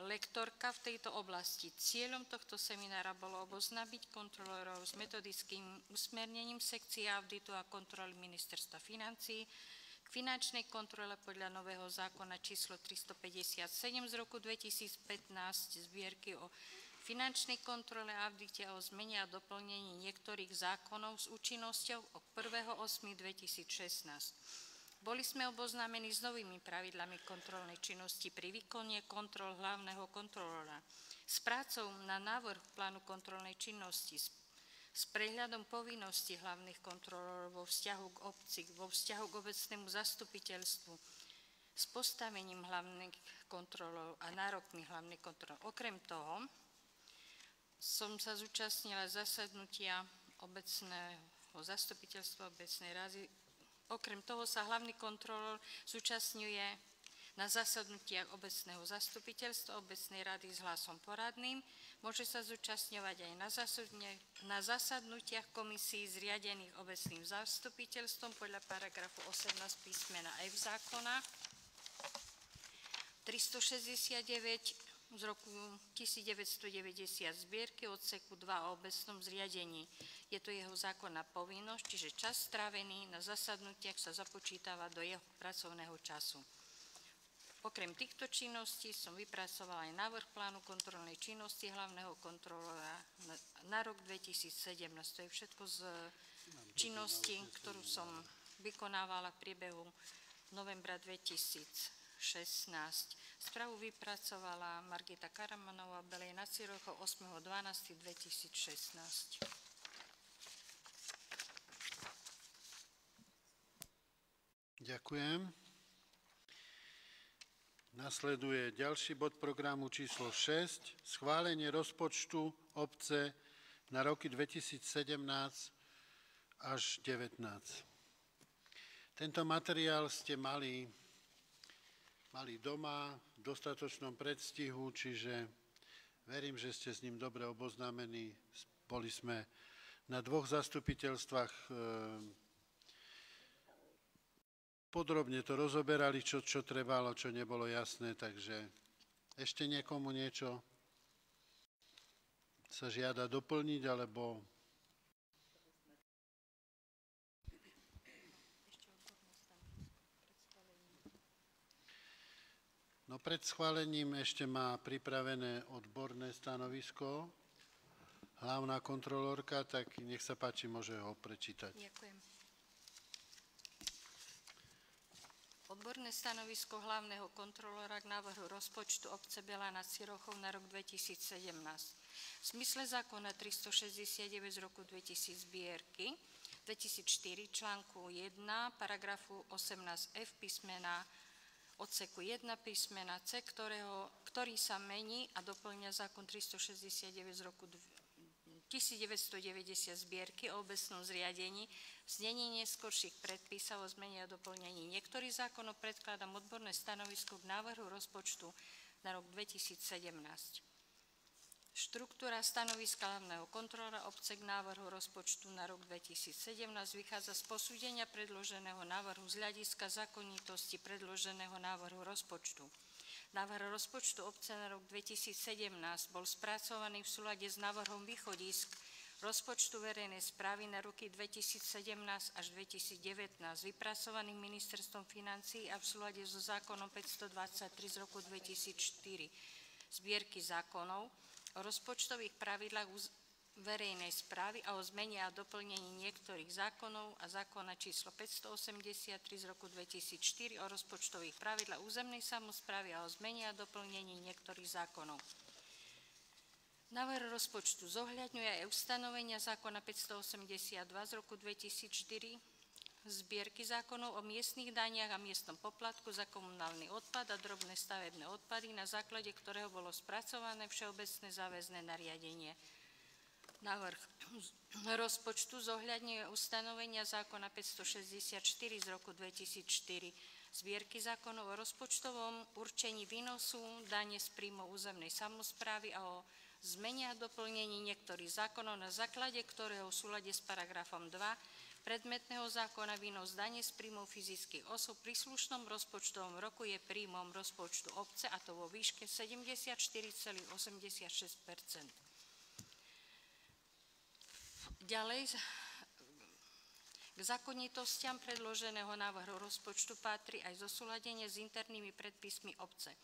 lektorka v tejto oblasti. Cieľom tohto seminára bolo oboznámiť kontrolórov s metodickým usmernením sekcie auditu a kontroly Ministerstva financií k finančnej kontrole podľa nového zákona číslo 357 z roku 2015 zbierky o finančnej kontrole a audite a o zmene a doplnení niektorých zákonov s účinnosťou od 1.8.2016. Boli sme oboznámení s novými pravidlami kontrolnej činnosti pri výkone kontrol hlavného kontrolóra, s prácou na návrh plánu kontrolnej činnosti, s prehľadom povinností hlavných kontrolórov vo vzťahu k obci, vo vzťahu k obecnému zastupiteľstvu, s postavením hlavných kontrolórov a nárokmi hlavných kontrolórov. Okrem toho som sa zúčastnila zasadnutia obecného zastupiteľstva, obecnej rady. Okrem toho sa hlavný kontrolór zúčastňuje na zasadnutiach obecného zastupiteľstva, obecnej rady s hlasom poradným. Môže sa zúčastňovať aj na zasadnutiach komisí zriadených obecným zastupiteľstvom podľa paragrafu 18 písmena F zákona. 369 z roku 1990 zbierky odseku 2 o obecnom zriadení. Je to jeho zákonná povinnosť, čiže čas strávený na zasadnutiach sa započítava do jeho pracovného času. Okrem týchto činností som vypracovala aj návrh plánu kontrolnej činnosti hlavného kontrolóra na rok 2017. To je všetko z činnosti, ktorú som vykonávala v priebehu novembra 2016. Správu vypracovala Margita Karamanová, Belej nad Cirochou 8.12.2016. Ďakujem. Nasleduje ďalší bod programu číslo 6, schválenie rozpočtu obce na roky 2017 až 2019. Tento materiál ste mali doma v dostatočnom predstihu, čiže verím, že ste s ním dobre oboznámení. Boli sme na 2 zastupiteľstvách, podrobne to rozoberali, čo trebalo, čo nebolo jasné, takže ešte niekomu niečo sa žiada doplniť, alebo... No pred schválením ešte má pripravené odborné stanovisko hlavná kontrolórka, tak nech sa páči, môže ho prečítať. Ďakujem. Odborné stanovisko hlavného kontrolóra k návrhu rozpočtu obce Belá nad Cirochou na rok 2017. V zmysle zákona 369 z roku 2000 zbierky 2004 článku 1 paragrafu 18f písmena odseku 1 písmena C, ktorý sa mení a doplňa zákon 369 z roku 1990 zbierky o obecnom zriadení, v znení neskorších predpisov o zmene a doplnení niektorých zákonov predkladám odborné stanovisko k návrhu rozpočtu na rok 2017. Štruktúra stanoviska hlavného kontrolóra obce k návrhu rozpočtu na rok 2017 vychádza z posúdenia predloženého návrhu z hľadiska zákonitosti predloženého návrhu rozpočtu. Návrh rozpočtu obce na rok 2017 bol spracovaný v súlade s návrhom východisk rozpočtu verejnej správy na roky 2017 až 2019, vypracovaným ministerstvom financií a v súlade so zákonom 523 z roku 2004, zbierky zákonov o rozpočtových pravidlách verejnej správy a o zmene a doplnení niektorých zákonov a zákona číslo 583 z roku 2004 o rozpočtových pravidlách územnej samosprávy a o zmene a doplnení niektorých zákonov. Návrh rozpočtu zohľadňuje aj ustanovenia zákona 582 z roku 2004, zbierky zákonov o miestnych daniach a miestnom poplatku za komunálny odpad a drobné stavebné odpady, na základe ktorého bolo spracované všeobecné záväzné nariadenie. Návrh rozpočtu zohľadňuje ustanovenia zákona 564 z roku 2004, zbierky zákonov o rozpočtovom určení výnosu, dane z príjmov územnej samosprávy a o zmene a doplnení niektorých zákonov, na základe ktorého v súlade s paragrafom 2 predmetného zákona výnos dane z príjmov fyzických osôb v príslušnom rozpočtovom roku je príjmom rozpočtu obce, a to vo výške 74,86 %. Ďalej, k zákonitostiam predloženého návrhu rozpočtu patrí aj zosúladenie s internými predpismi obce.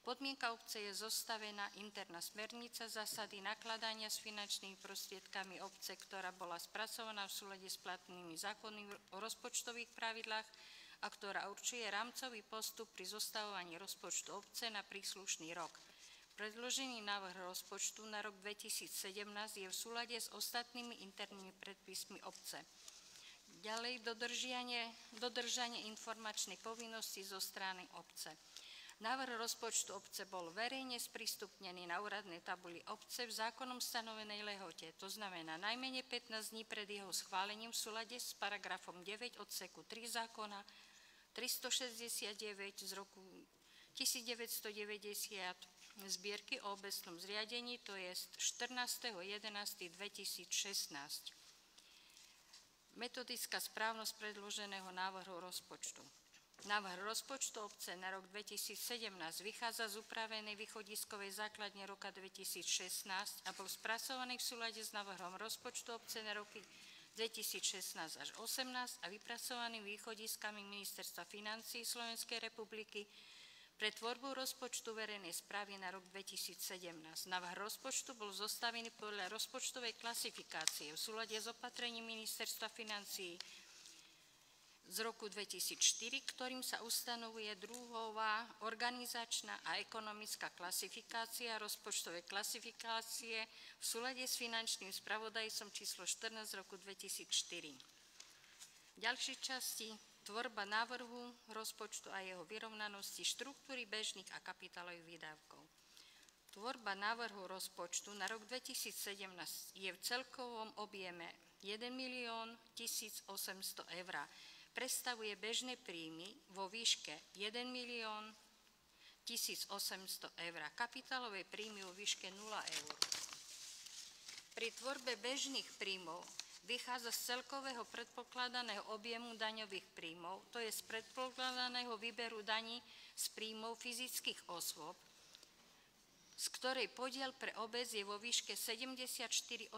Podmienka obce je zostavená interná smernica zásady nakladania s finančnými prostriedkami obce, ktorá bola spracovaná v súlade s platnými zákonmi o rozpočtových pravidlách a ktorá určuje rámcový postup pri zostavovaní rozpočtu obce na príslušný rok. Predložený návrh rozpočtu na rok 2017 je v súlade s ostatnými internými predpismi obce. Ďalej, dodržanie informačnej povinnosti zo strany obce. Návrh rozpočtu obce bol verejne sprístupnený na úradnej tabuli obce v zákonom stanovenej lehote, to znamená najmenej 15 dní pred jeho schválením v súlade s paragrafom 9 odseku 3 zákona 369 z roku 1990 zbierky o obecnom zriadení, to je 14.11.2016. Metodická správnosť predloženého návrhu rozpočtu. Návrh rozpočtu obce na rok 2017 vychádza z upravenej východiskovej základne roka 2016 a bol spracovaný v súlade s návrhom rozpočtu obce na roky 2016 až 2018 a vypracovaným východiskami Ministerstva financií Slovenskej republiky pre tvorbu rozpočtu verejnej správy na rok 2017. Návrh rozpočtu bol zostavený podľa rozpočtovej klasifikácie v súlade s opatrením Ministerstva financií z roku 2004, ktorým sa ustanovuje druhová organizačná a ekonomická klasifikácia rozpočtovej klasifikácie v súlade s finančným spravodajcom číslo 14 z roku 2004. V ďalšej časti tvorba návrhu rozpočtu a jeho vyrovnanosti štruktúry bežných a kapitálových výdavkov. Tvorba návrhu rozpočtu na rok 2017 je v celkovom objeme 1 1 800 eur. Predstavuje bežné príjmy vo výške 1 1 800 eur, kapitálové príjmy vo výške 0 eur. Pri tvorbe bežných príjmov vychádza z celkového predpokladaného objemu daňových príjmov, to je z predpokladaného výberu daní z príjmov fyzických osôb, z ktorej podiel pre obec je vo výške 74,86%.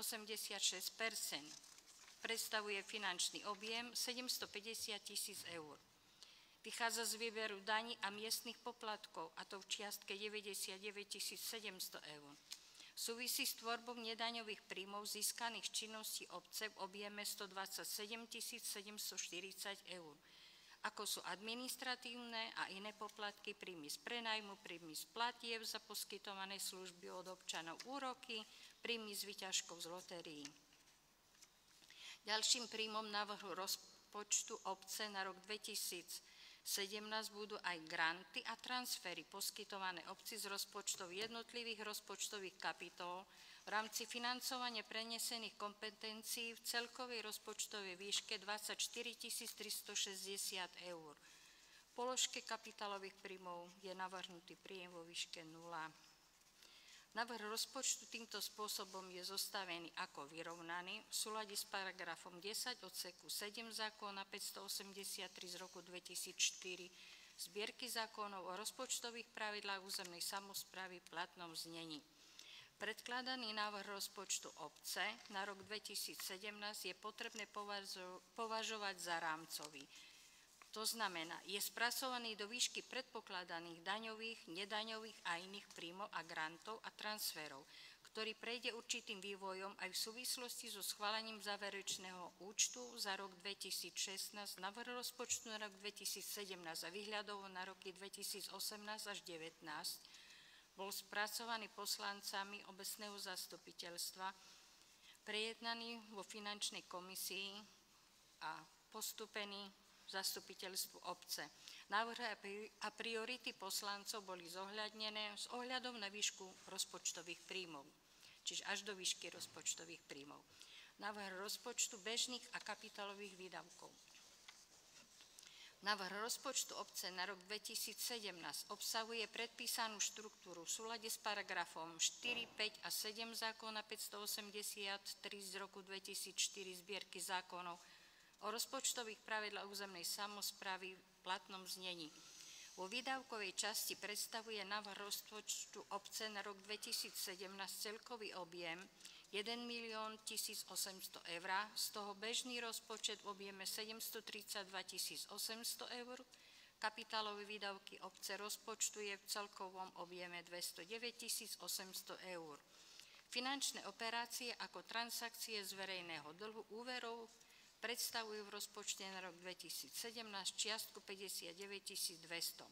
Predstavuje finančný objem 750 000 eur. Vychádza z výberu daní a miestnych poplatkov, a to v čiastke 99 700 eur. Súvisí s tvorbou nedaňových príjmov získaných činností obce v objeme 127 740 eur, ako sú administratívne a iné poplatky, príjmy z prenajmu, príjmy z platieb za poskytované služby od občanov, úroky, príjmy z výťažkov z lotérií. Ďalším príjmom návrhu rozpočtu obce na rok 2017 budú aj granty a transfery poskytované obci z rozpočtov jednotlivých rozpočtových kapitol v rámci financovania prenesených kompetencií v celkovej rozpočtovej výške 24 360 eur. V položke kapitálových príjmov je navrhnutý príjem vo výške 0. Návrh rozpočtu týmto spôsobom je zostavený ako vyrovnaný v súlade s paragrafom 10 odseku 7 zákona 583 z roku 2004 zbierky zákonov o rozpočtových pravidlách územnej samosprávy v platnom znení. Predkladaný návrh rozpočtu obce na rok 2017 je potrebné považovať za rámcový. To znamená, je spracovaný do výšky predpokladaných daňových, nedaňových a iných príjmov a grantov a transferov, ktorý prejde určitým vývojom aj v súvislosti so schválením záverečného účtu za rok 2016, návrh rozpočtu na rok 2017 a výhľadov na roky 2018 až 2019 bol spracovaný poslancami obecného zastupiteľstva, prejednaný vo finančnej komisii a postupený zastupiteľstvu obce. Návrhy a priority poslancov boli zohľadnené s ohľadom na výšku rozpočtových príjmov, čiže až do výšky rozpočtových príjmov. Návrh rozpočtu bežných a kapitálových výdavkov. Návrh rozpočtu obce na rok 2017 obsahuje predpísanú štruktúru v súlade s paragrafom 4, 5 a 7 zákona 583 z roku 2004 zbierky zákonov o rozpočtových pravidlách územnej samosprávy v platnom znení. Vo výdavkovej časti predstavuje návrh rozpočtu obce na rok 2017 celkový objem 1 1 800 eur, z toho bežný rozpočet v objeme 732 800 eur, kapitálové výdavky obce rozpočtu je v celkovom objeme 209 800 eur. Finančné operácie ako transakcie z verejného dlhu úverov predstavujú v rozpočte na rok 2017 čiastku 59 200.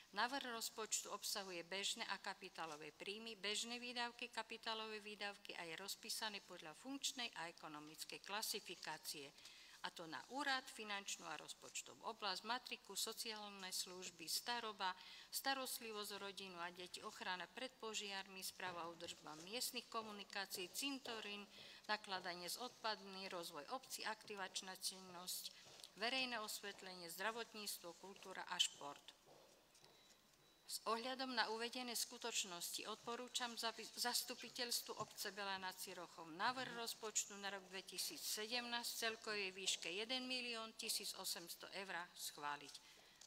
Návrh rozpočtu obsahuje bežné a kapitálové príjmy, bežné výdavky, kapitálové výdavky a je rozpísaný podľa funkčnej a ekonomickej klasifikácie, a to na úrad, finančnú a rozpočtovú oblasť, matriku, sociálne služby, staroba, starostlivosť o rodinu a deti, ochrana pred požiarmi, správa a údržba miestnych komunikácií, cintorín, nakladanie s odpadmi, rozvoj obcí, aktivačná činnosť, verejné osvetlenie, zdravotníctvo, kultúra a šport. S ohľadom na uvedené skutočnosti odporúčam zastupiteľstvu obce Belá nad Cirochom návrh rozpočtu na rok 2017 celkovej výške 1 1 800 eur schváliť.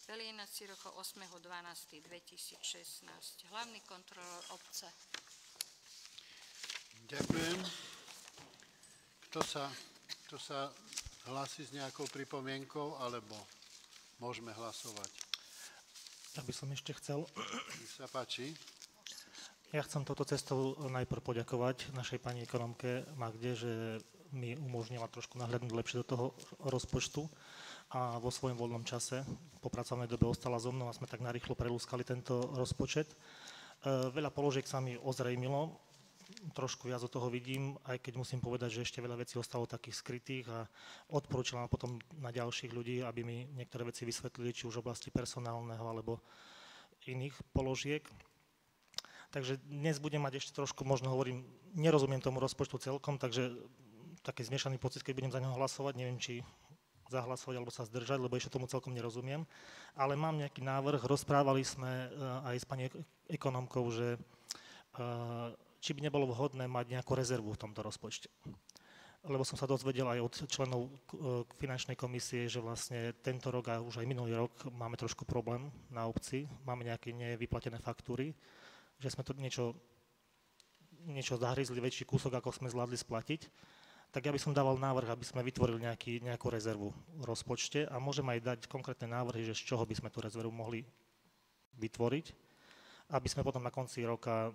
Beliena Cirocho 8.12.2016. Hlavný kontrolór obce. Ďakujem. Kto sa hlási s nejakou pripomienkou, alebo môžeme hlasovať? Ja by som ešte chcel. Nech sa páči. Ja chcem touto cestou najprv poďakovať našej pani ekonomke Magde, že mi umožnila trošku nahľadnúť lepšie do toho rozpočtu a vo svojom voľnom čase po pracovnej dobe ostala so mnou a sme tak narýchlo prelúskali tento rozpočet. Veľa položiek sa mi ozrejmilo, trošku viac od toho vidím, aj keď musím povedať, že ešte veľa vecí ostalo takých skrytých a odporúčam potom na ďalších ľudí, aby mi niektoré veci vysvetlili, či už v oblasti personálneho alebo iných položiek. Takže dnes budem mať ešte trošku, možno hovorím, nerozumiem tomu rozpočtu celkom, takže taký zmiešaný pocit, keď budem za neho hlasovať, neviem, či zahlasovať alebo sa zdržať, lebo ešte tomu celkom nerozumiem. Ale mám nejaký návrh, rozprávali sme aj s pani ekonomkou, že či by nebolo vhodné mať nejakú rezervu v tomto rozpočte. Lebo som sa dozvedel aj od členov finančnej komisie, že vlastne tento rok a už aj minulý rok máme trošku problém na obci, máme nejaké nevyplatené faktúry, že sme to niečo zahryzli, väčší kúsok, ako sme zvládli splatiť. Tak ja by som dával návrh, aby sme vytvorili nejakú rezervu v rozpočte a môžem aj dať konkrétne návrhy, že z čoho by sme tú rezervu mohli vytvoriť, aby sme potom na konci roka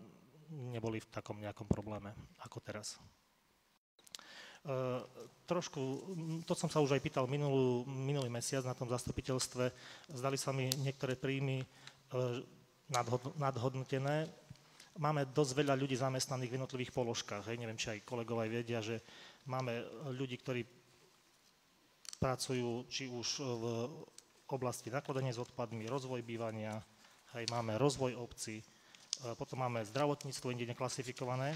neboli v takom nejakom probléme ako teraz. Trošku, to som sa už aj pýtal minulý mesiac na tom zastupiteľstve, zdali sa mi niektoré príjmy nadhodnotené. Máme dosť veľa ľudí zamestnaných v jednotlivých položkách. Neviem, či aj kolegovia vedia, že máme ľudí, ktorí pracujú či už v oblasti nakladania s odpadmi, rozvoj bývania, máme rozvoj obcí, potom máme zdravotníctvo inde neklasifikované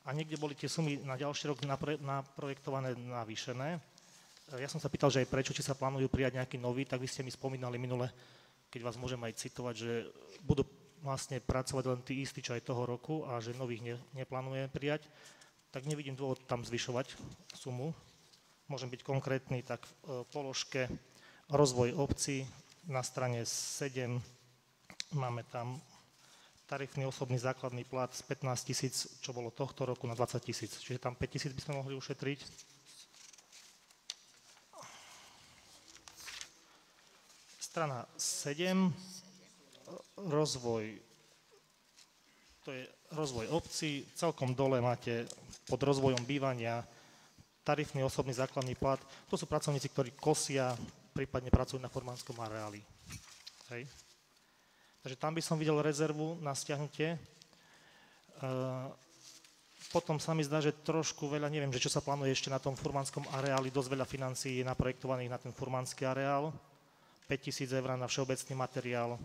a niekde boli tie sumy na ďalší rok naprojektované, navýšené. Ja som sa pýtal, že aj prečo, či sa plánujú prijať nejaký nový, tak vy ste mi spomínali minule, keď vás môžem aj citovať, že budú vlastne pracovať len tí istí, čo aj toho roku a že nových neplánuje prijať, tak nevidím dôvod tam zvyšovať sumu. Môžem byť konkrétny, tak v položke rozvoj obcí na strane 7 máme tam tarifný osobný základný plat z 15 000, čo bolo tohto roku, na 20 000. Čiže tam 5 000 by sme mohli ušetriť. Strana 7, rozvoj, to je rozvoj obcí. Celkom dole máte pod rozvojom bývania tarifný osobný základný plat. To sú pracovníci, ktorí kosia, prípadne pracujú na formánskom areáli. Hej. Takže tam by som videl rezervu na stiahnutie. Potom sa mi zdá, že trošku veľa, neviem, že čo sa plánuje ešte na tom furmanskom areáli, dosť veľa financií je naprojektovaných na ten furmanský areál, 5 000 eur na všeobecný materiál,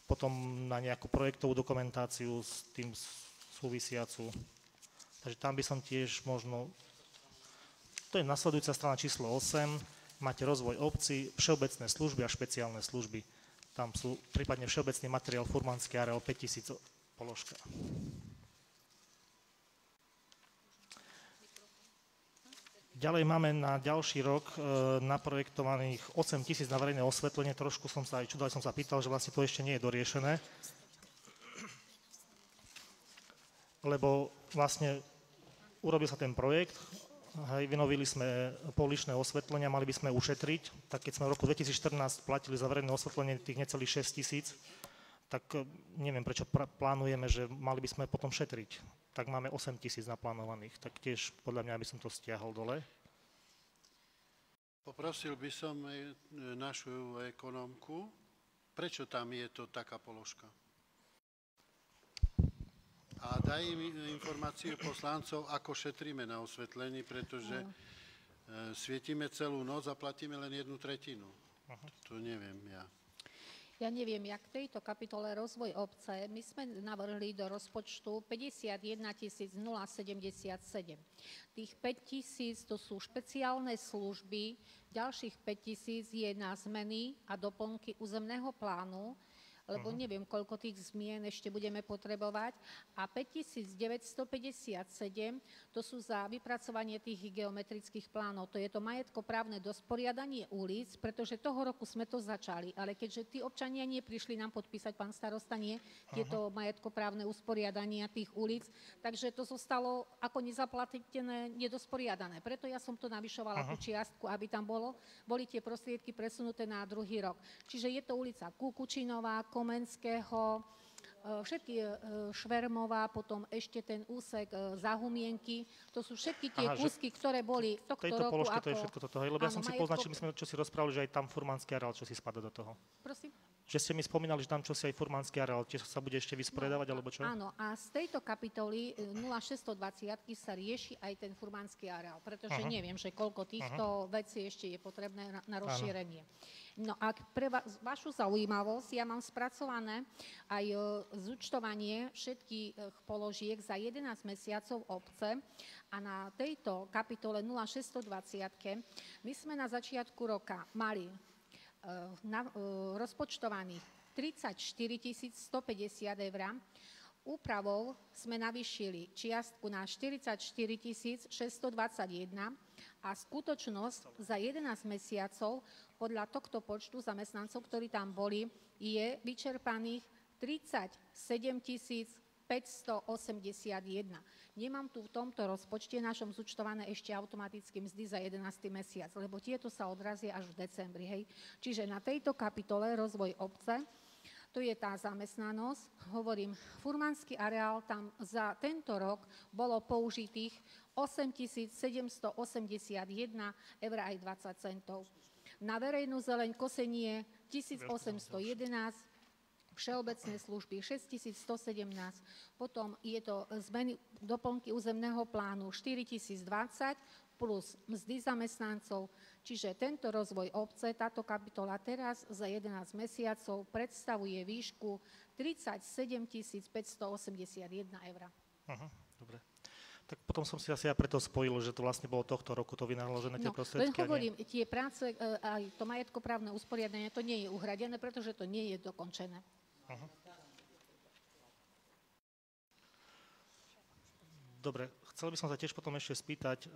potom na nejakú projektovú dokumentáciu s tým súvisiacu. Takže tam by som tiež možno, to je nasledujúca strana číslo 8, máte rozvoj obcí, všeobecné služby a špeciálne služby. Tam sú prípadne všeobecný materiál, furmanský areál, 5 000 položka. Ďalej máme na ďalší rok naprojektovaných 8 000 na verejné osvetlenie. Trošku som sa aj čudal, som sa pýtal, že vlastne to ešte nie je doriešené. Lebo vlastne urobil sa ten projekt, vynovili sme pouličné osvetlenia, mali by sme ušetriť, tak keď sme v roku 2014 platili za verejné osvetlenie tých necelých 6 000, tak neviem, prečo plánujeme, že mali by sme potom šetriť. Tak máme 8 000 naplánovaných, tak tiež podľa mňa by som to stiahol dole. Poprosil by som našu ekonomku, prečo tam je to taká položka? A daj im informáciu poslancov, ako šetríme na osvetlení, pretože svietime celú noc a platíme len 1/3. To neviem ja. Ja neviem, jak v tejto kapitole rozvoj obce, my sme navrhli do rozpočtu 51 077. Tých 5 000 to sú špeciálne služby, ďalších 5 000 je na zmeny a doplnky územného plánu, lebo neviem, koľko tých zmien ešte budeme potrebovať. A 5957 to sú za vypracovanie tých geometrických plánov. To je to majetkoprávne dosporiadanie ulic, pretože toho roku sme to začali, ale keďže tí občania neprišli nám podpísať, pán starosta, nie, tieto majetkoprávne usporiadania tých ulic, takže to zostalo ako nezaplatené, nedosporiadané. Preto ja som to navyšovala tú čiastku, aby tam boli tie prostriedky presunuté na druhý rok. Čiže je to ulica Kukučinová, Komenského, všetky Švermová, potom ešte ten úsek Zahumienky. To sú všetky tie kúsky, ktoré boli tohto tejto roku. položke to je všetko toto, hej? Lebo ja som si poznačil, my sme čo si rozprávali, že aj tam furmanský areál, čo si spada do toho. Prosím? Že ste mi spomínali, že tam čo si aj furmanský areál, tiež sa bude ešte vysporiadavať, alebo čo? Áno, a z tejto kapitoly 0620 sa rieši aj ten furmanský areál, pretože neviem, že koľko týchto vecí ešte je potrebné na rozšírenie. No a pre vašu zaujímavosť, ja mám spracované aj zúčtovanie všetkých položiek za 11 mesiacov obce a na tejto kapitole 0620 my sme na začiatku roka mali rozpočtovaných 34 150 eur. Úpravou sme navýšili čiastku na 44 621 a skutočnosť za 11 mesiacov podľa tohto počtu zamestnancov, ktorí tam boli, je vyčerpaných 37 581. Nemám tu v tomto rozpočte našom zúčtované ešte automaticky mzdy za 11. mesiac, lebo tieto sa odrazia až v decembri. Hej. Čiže na tejto kapitole rozvoj obce, to je tá zamestnanosť, hovorím, furmanský areál, tam za tento rok bolo použitých 8 781 eur aj 20 centov. Na verejnú zeleň kosenie 1811, všeobecné služby 6117, potom je to zmeny doplnky územného plánu 4020 plus mzdy zamestnancov, čiže tento rozvoj obce, táto kapitola teraz za 11 mesiacov predstavuje výšku 37 581 eur. Dobre. Tak potom som si asi aj preto spojil, že to vlastne bolo tohto roku to vynaložené tie prostriedky. Len hovorím, tie práce, aj to majetkoprávne usporiadanie, to nie je uhradené, pretože to nie je dokončené. Dobre, chcel by som sa tiež potom ešte spýtať,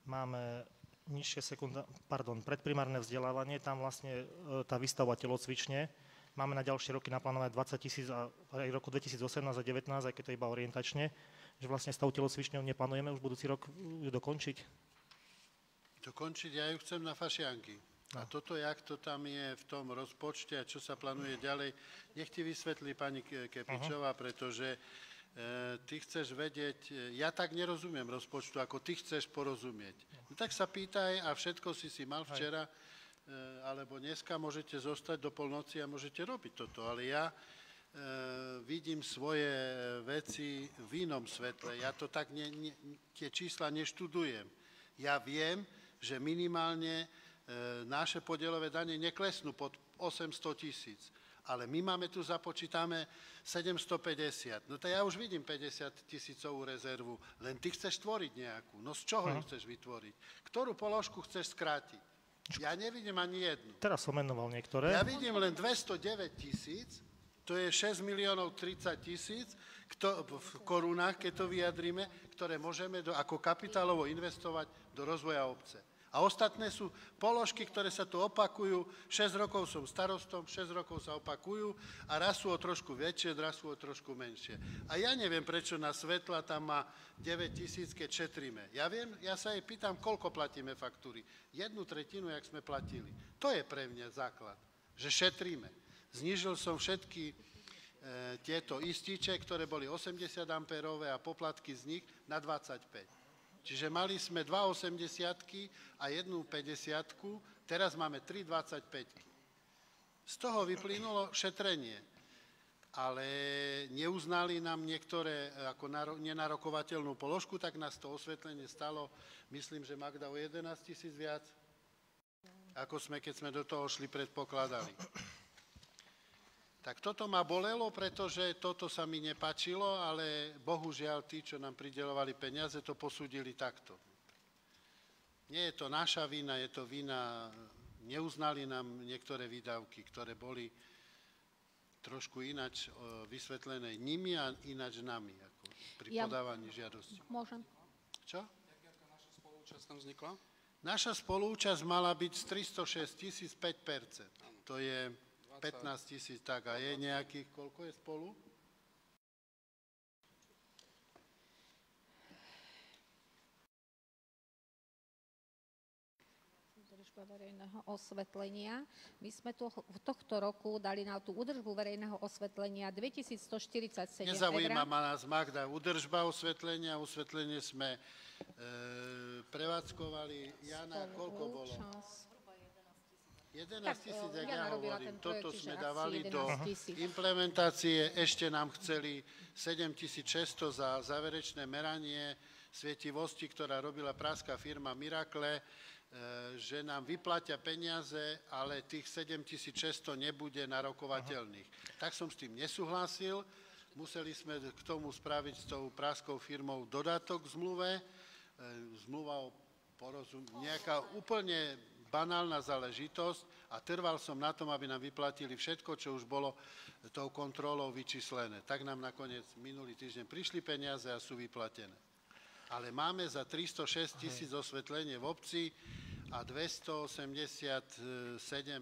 máme predprimárne vzdelávanie, tam vlastne tá výstavba telocvične, máme na ďalšie roky naplánované 20 000 a aj roku 2018 a 2019, aj keď to iba orientačne, že vlastne stav telocvičňou neplánujeme už budúci rok ju dokončiť? Dokončiť, ja ju chcem na Fašianky. A toto, jak to tam je v tom rozpočte a čo sa plánuje ďalej, nech ti vysvetlí pani Kepičová, pretože ty chceš vedieť, ja tak nerozumiem rozpočtu, ako ty chceš porozumieť. No tak sa pýtaj a všetko si mal včera, alebo dneska môžete zostať do polnoci a môžete robiť toto, ale ja vidím svoje veci v inom svetle. Ja to tak, tie čísla neštudujem. Ja viem, že minimálne naše podielové dane neklesnú pod 800 000, ale my máme tu započítame 750. No to ja už vidím 50 000 rezervu, len ty chceš tvoriť nejakú. No z čoho ju chceš vytvoriť? Ktorú položku chceš skrátiť? Ja nevidím ani jednu. Teraz som menoval niektoré. Ja vidím len 209 000, to je 6 30 000 v korunách, keď to vyjadríme, ktoré môžeme ako kapitálovo investovať do rozvoja obce. A ostatné sú položky, ktoré sa tu opakujú. 6 rokov som starostom, 6 rokov sa opakujú a raz sú o trošku väčšie, raz sú o trošku menšie. A ja neviem, prečo na Svetla tam má 9 000, keď šetríme. Ja viem, ja sa jej pýtam, koľko platíme faktúry. 1/3, jak sme platili. To je pre mňa základ, že šetríme. Znížil som všetky tieto istíče, ktoré boli 80 ampérové a poplatky z nich na 25. Čiže mali sme 2 80-ky a 1 50-ku, teraz máme 3 25-ky. Z toho vyplynulo šetrenie, ale neuznali nám niektoré ako nenarokovateľnú položku, tak nás to osvetlenie stalo, myslím, že Magda o 11 000 viac, ako sme, keď sme do toho šli, predpokladali. Tak toto ma bolelo, pretože toto sa mi nepáčilo, ale bohužiaľ tí, čo nám prideľovali peniaze, to posúdili takto. Nie je to naša vina, je to vina, neuznali nám niektoré výdavky, ktoré boli trošku ináč vysvetlené nimi a ináč nami, ako pri podávaní žiadosti. Môžem? Čo? Jaká naša spoluúčasť tam vznikla? Naša spoluúčasť mala byť z 306 000 5%. To je 15 000, tak a je nejakých, koľko je spolu? Údržba verejného osvetlenia. My sme tohto roku dali na tú údržbu verejného osvetlenia 2147 Nezaujíma eur. ma nás Magda údržba osvetlenia. Osvetlenie sme prevádzkovali. Jana, koľko bolo? 11 000, jak ja hovorím. Toto sme dávali do implementácie. Ešte nám chceli 7600 za záverečné meranie svietivosti, ktorá robila pražská firma Miracle, že nám vyplatia peniaze, ale tých 7600 nebude narokovateľných. Tak som s tým nesúhlasil. Museli sme k tomu spraviť s tou pražskou firmou dodatok k zmluve. Zmluva o nejaká úplne banálna záležitosť a trval som na tom, aby nám vyplatili všetko, čo už bolo tou kontrolou vyčíslené. Tak nám nakoniec minulý týždeň prišli peniaze a sú vyplatené. Ale máme za 306 000 osvetlenie v obci a 287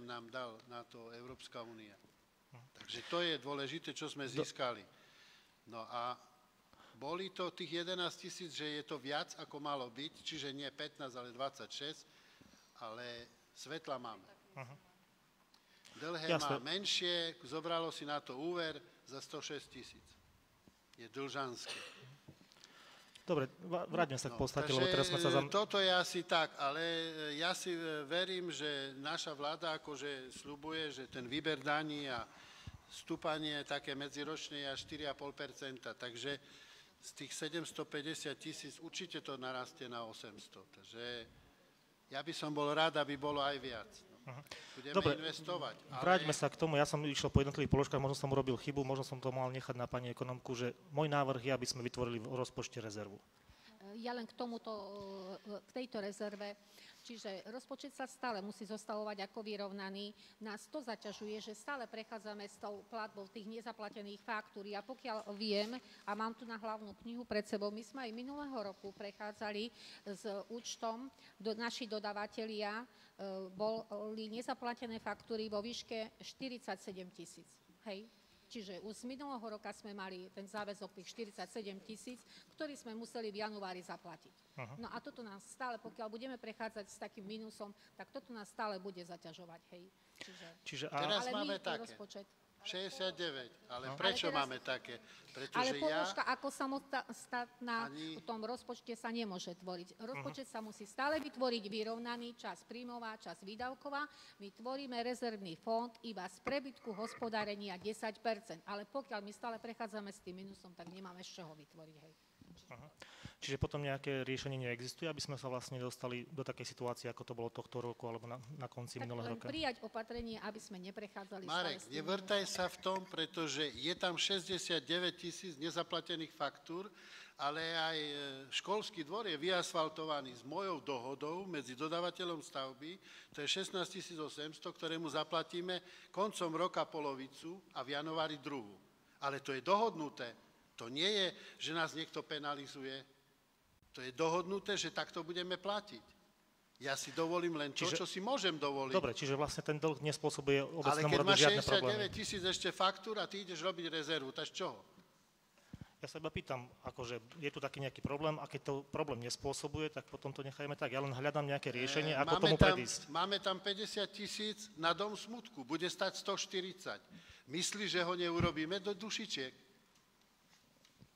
nám dal na to Európska únia. Takže to je dôležité, čo sme získali. No a boli to tých 11 000, že je to viac, ako malo byť, čiže nie 15, ale 26, ale svetla máme. Dlhé má menšie, zobralo si na to úver za 106 000. Je dlžanské. Dobre, vráťme sa k podstate, lebo teraz sme sa... Toto je asi tak, ale ja si verím, že naša vláda akože sľubuje, že ten výber daní a stúpanie také medziročne je až 4,5%, takže z tých 750 000 určite to narastie na 800. Takže ja by som bol rád, aby bolo aj viac. Budeme investovať. Vráťme sa k tomu, ja som išiel po jednotlivých položkách, možno som urobil chybu, možno som to mal nechať na pani ekonomku, že môj návrh je, aby sme vytvorili v rozpočte rezervu. Ja len k tejto rezerve, čiže rozpočet sa stále musí zostavovať ako vyrovnaný. Nás to zaťažuje, že stále prechádzame s tou platbou tých nezaplatených faktúr. Ja pokiaľ viem, a mám tu na hlavnú knihu pred sebou, my sme aj minulého roku prechádzali s účtom, naši dodavatelia boli nezaplatené faktúry vo výške 47 000. Hej? Čiže už z minulého roka sme mali ten záväzok tých 47 000, ktorý sme museli v januári zaplatiť. No a toto nás stále, pokiaľ budeme prechádzať s takým mínusom, tak toto nás stále bude zaťažovať. Hej. Teraz máme také. Rozpočet. 69, ale prečo máme také? Pretože ale položka ako samostatná v tom rozpočte sa nemôže tvoriť. Rozpočet sa musí stále vytvoriť vyrovnaný, čas príjmová, čas výdavková. My tvoríme rezervný fond iba z prebytku hospodárenia 10%, ale pokiaľ my stále prechádzame s tým minusom, tak nemáme z čoho vytvoriť. Hej. Čiže potom nejaké riešenie neexistuje, aby sme sa vlastne dostali do takej situácie, ako to bolo tohto roku alebo na konci minulého roka? Tak prijať opatrenie, aby sme neprechádzali Marek, nevrtaj sa v tom, pretože je tam 69 000 nezaplatených faktúr, ale aj školský dvor je vyasfaltovaný s mojou dohodou medzi dodávateľom stavby, to je 16 800, ktorému zaplatíme koncom roka polovicu a v januári druhú. Ale to je dohodnuté. To nie je, že nás niekto penalizuje. To je dohodnuté, že takto budeme platiť. Ja si dovolím len to, čo si môžem dovoliť. Dobre, čiže vlastne ten dlh nespôsobuje obecnému radu žiadne problémy. Ale keď máš 69 000 ešte faktúr a ty ideš robiť rezervu, tak z čoho? Ja sa iba pýtam, akože je tu taký nejaký problém a keď to problém nespôsobuje, tak potom to nechajme tak. Ja len hľadám nejaké riešenie, ako tomu predísť. Máme tam 50 000 na dom smutku, bude stať 140. Myslíš, že ho neurobíme do dušičiek?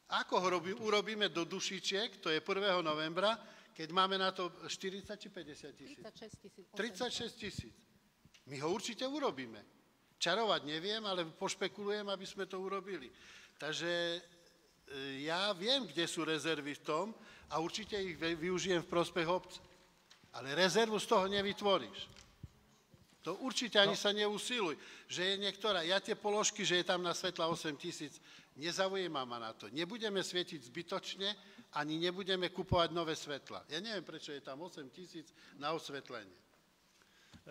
Ako ho urobíme do dušičiek, to je 1. novembra, keď máme na to 40 či 50 000? 36 000. My ho určite urobíme. Čarovať neviem, ale pošpekulujem, aby sme to urobili. Takže ja viem, kde sú rezervy v tom a určite ich využijem v prospech obce. Ale rezervu z toho nevytvoríš. To určite ani sa neusiluj, že je niektorá, ja tie položky, že je tam na svetla 8 000, nezaujíma ma na to. Nebudeme svietiť zbytočne, ani nebudeme kupovať nové svetla. Ja neviem, prečo je tam 8 000 na osvetlenie.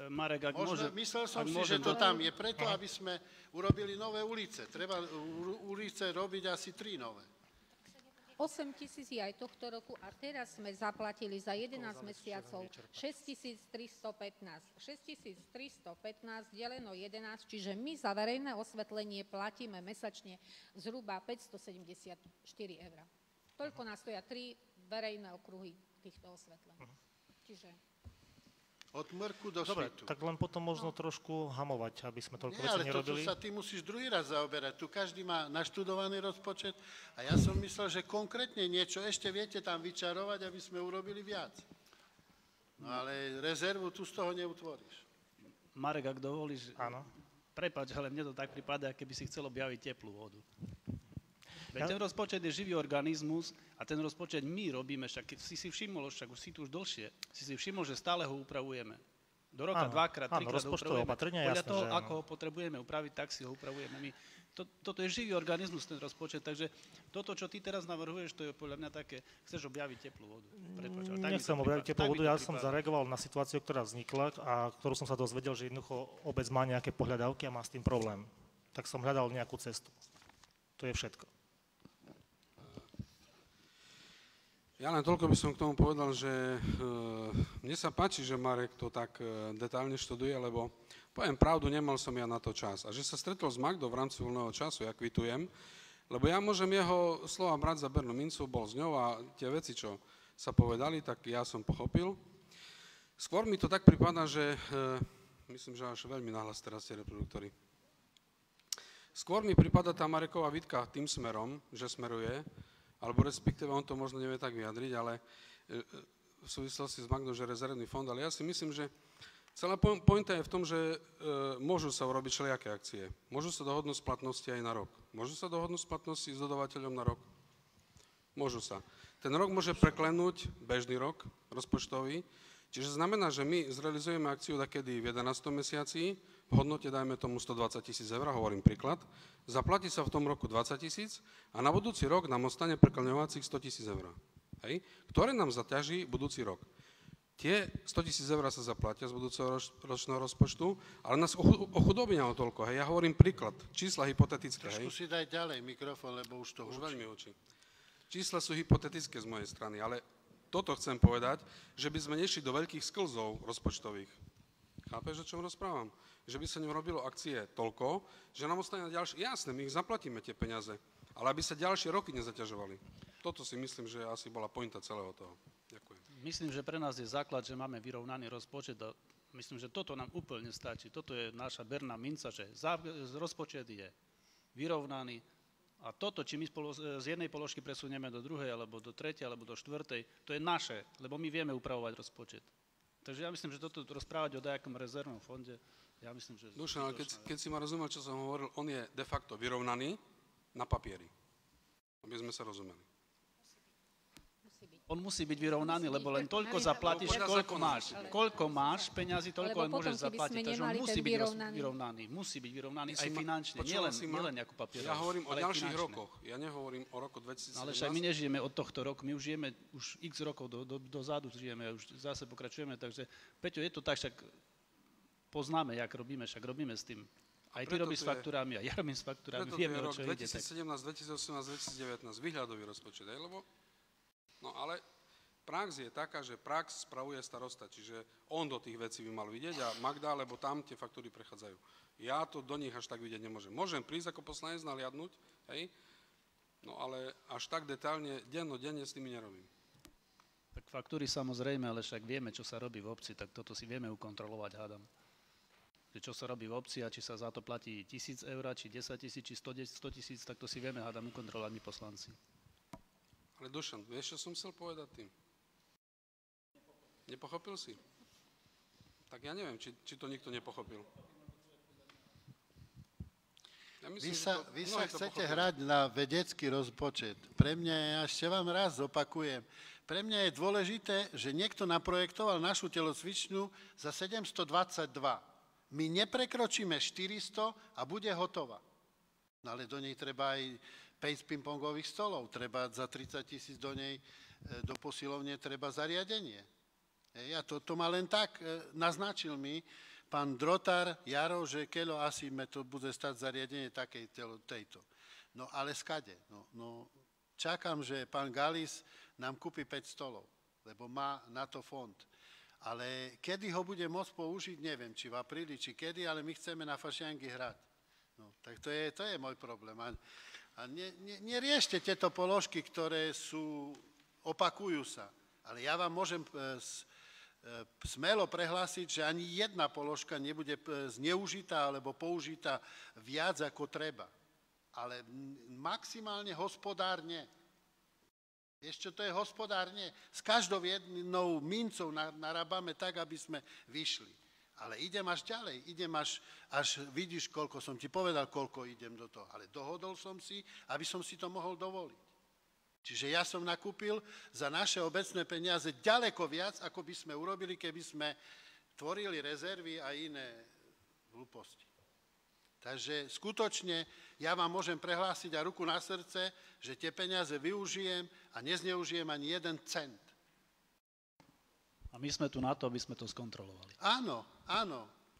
Marek, ak môžem... Myslel som ak si, môžem, že to tam je preto, aby sme urobili nové ulice. Treba ulice robiť asi 3 nové. 8 000 je aj tohto roku a teraz sme zaplatili za 11 mesiacov 6 315. 6 315 deleno 11, čiže my za verejné osvetlenie platíme mesačne zhruba 574 eur. Toľko nás stoja 3 verejné okruhy týchto osvetlení. Čiže... Od mrku do Dobre, svitu. tak len potom možno trošku hamovať, aby sme toľko Nie, vecí ale nerobili. toto sa ty musíš druhý raz zaoberať. Tu každý má naštudovaný rozpočet a ja som myslel, že konkrétne niečo ešte viete tam vyčarovať, aby sme urobili viac. No ale rezervu tu z toho neutvoríš. Marek, ak dovolíš, Áno. prepáč, ale mne to tak prípada, keby si chcel objaviť teplú vodu. Veď ten rozpočet je živý organizmus a ten rozpočet my robíme, však si všimol, však už si tu už dlhšie, si všimol, že stále ho upravujeme. Do roka Áno, dvakrát, áno, trikrát ho rozpočtové upravujeme. opatrenia, Podľa jasné, toho, že áno. ako ho potrebujeme upraviť, tak si ho upravujeme my. Toto je živý organizmus, ten rozpočet, takže toto, čo ty teraz navrhuješ, to je podľa mňa také, chceš objaviť teplú vodu. Prepáč, ale tak mi to Nechcem objaviť pripadá. teplú Tak mi vodu, to ja som pripadá. zareagoval na situáciu, ktorá vznikla a ktorú som sa dozvedel, že jednoducho obec má nejaké pohľadavky a má s tým problém. Tak som hľadal nejakú cestu. To je všetko. Ja len toľko by som k tomu povedal, že mne sa páči, že Marek to tak detailne študuje, lebo poviem pravdu, nemal som ja na to čas. A že sa stretol s Magdou v rámci voľného času, ja kvitujem, lebo ja môžem jeho slova brať za bernú mincu, bol s ňou a tie veci, čo sa povedali, tak ja som pochopil. Skôr mi to tak pripadá, že myslím, že až veľmi nahlas teraz tie reproduktory. Skôr mi pripadá tá Mareková výtka tým smerom, že smeruje, alebo respektíve on to možno nevie tak vyjadriť, ale v súvislosti s Magdou, že rezervný fond, ale ja si myslím, že celá pointa je v tom, že môžu sa urobiť všelijaké akcie. Môžu sa dohodnúť splatnosti aj na rok. Môžu sa dohodnúť splatnosti s dodavateľom na rok. Môžu sa. Ten rok môže preklenúť bežný rok rozpočtový, čiže znamená, že my zrealizujeme akciu takedy v 11. mesiaci, v hodnote dajme tomu 120 000 eur, hovorím príklad, zaplatí sa v tom roku 20 000 a na budúci rok nám ostane prekleňovacích 100 000 eur, hej, ktoré nám zaťaží budúci rok. Tie 100 000 eur sa zaplatia z budúceho ročného rozpočtu, ale nás ochudobňa o toľko, hej, ja hovorím príklad, čísla hypotetické, hej. Trošku si daj ďalej mikrofón, lebo už to Už hučí. veľmi učí. Čísla sú hypotetické z mojej strany, ale toto chcem povedať, že by sme nešli do veľkých sklzov rozpočtových. Chápeš, o čom rozprávam? Že by sa nerobilo akcie toľko, že nám ostane na ďalšie... Jasné, my ich zaplatíme, tie peniaze, ale aby sa ďalšie roky nezaťažovali. Toto si myslím, že asi bola pointa celého toho. Ďakujem. Myslím, že pre nás je základ, že máme vyrovnaný rozpočet a myslím, že toto nám úplne stačí. Toto je naša berná minca, že rozpočet je vyrovnaný a toto, či my z jednej položky presunieme do druhej, alebo do tretej, alebo do štvrtej, to je naše, lebo my vieme upravovať rozpočet. Takže ja myslím, že toto rozprávať o nejakom rezervnom fonde, ja myslím, že... Dušan, ale keď si ma rozumel, čo som hovoril, on je de facto vyrovnaný na papieri. Aby sme sa rozumeli. On musí byť vyrovnaný, lebo len toľko Mali- zaplatíš, Podľa koľko zákona máš. musí byť. Koľko máš peňazí, toľko Lebo len potom, môžeš keby sme zaplatiť. Takže on nemali musí ten byť vyrovnaný. vyrovnaný. Musí byť vyrovnaný aj Si ma- finančne. počula si ma? Nielen ako papierovo. Ja hovorím o ale aj ďalších finančne. rokoch. Ja nehovorím o roku 2017. Ale však my nežijeme od tohto roku, my už žijeme už x rokov dozadu žijeme, už zase pokračujeme, takže Peťo, je to tak, však poznáme, jak robíme, však robíme s tým. Aj ty preto robíš s tu je- faktúrami, a ja robím s faktúrami, Preto to vieme, je o rok čo ide. Tak. 2017, 2018, 2019, výhľadový rozpočet, hej, lebo... No ale prax je taká, že prax spravuje starosta, čiže on do tých vecí by mal vidieť a Magda, lebo tam tie faktúry prechádzajú. Ja to do nich až tak vidieť nemôžem. Môžem prísť ako poslanec naliadnúť, hej, no ale až tak detailne, denne s tými nerobím. Tak faktúry samozrejme, ale však vieme, čo sa robí v obci, tak toto si vieme ukontrolovať, hádam. Že čo sa robí v obci a či sa za to platí 1000 eur, či 10 000, či 100 000, tak to si vieme, hádam, ukontrolovať my poslanci. Ale Dušan, vieš, čo som chcel povedať tým? Nepochopil si? Tak ja neviem, či to nikto nepochopil. Ja myslím, Vy že sa mnohí to chcete pochopili. hrať na vedecký rozpočet. Pre mňa je, a ešte vám raz opakujem, pre mňa je dôležité, že niekto naprojektoval našu telocvičňu za 722. My neprekročíme 400 a bude hotová. No ale do nej treba aj 5 pingpongových stolov, treba za 30 000 do nej, do posilovne treba zariadenie. Hej, a to ma len tak naznačil mi pán Drotár Jaro, že keľo asi me to bude stať zariadenie tejto. No ale skade? No, čakám, že pán Galis nám kúpi 5 stolov, lebo má na to fond. Ale kedy ho bude môcť použiť, neviem, či v apríli, či kedy, ale my chceme na Fašiangy hrať. No, tak to je môj problém. A neriešte tieto položky, ktoré opakujú sa. Ale ja vám môžem smelo prehlásiť, že ani jedna položka nebude zneužitá alebo použitá viac ako treba. Ale maximálne hospodárne. Ešte to je hospodárne. S každou jednou mincou narábame tak, aby sme vyšli. Ale idem až ďalej. Idem až vidíš, koľko som ti povedal, koľko idem do toho. Ale dohodol som si, aby som si to mohol dovoliť. Čiže ja som nakúpil za naše obecné peniaze ďaleko viac, ako by sme urobili, keby sme tvorili rezervy a iné hlúposti. Takže skutočne ja vám môžem prehlásiť a ruku na srdce, že tie peniaze využijem a nezneužijem ani 1 cent. A my sme tu na to, aby sme to skontrolovali. Áno,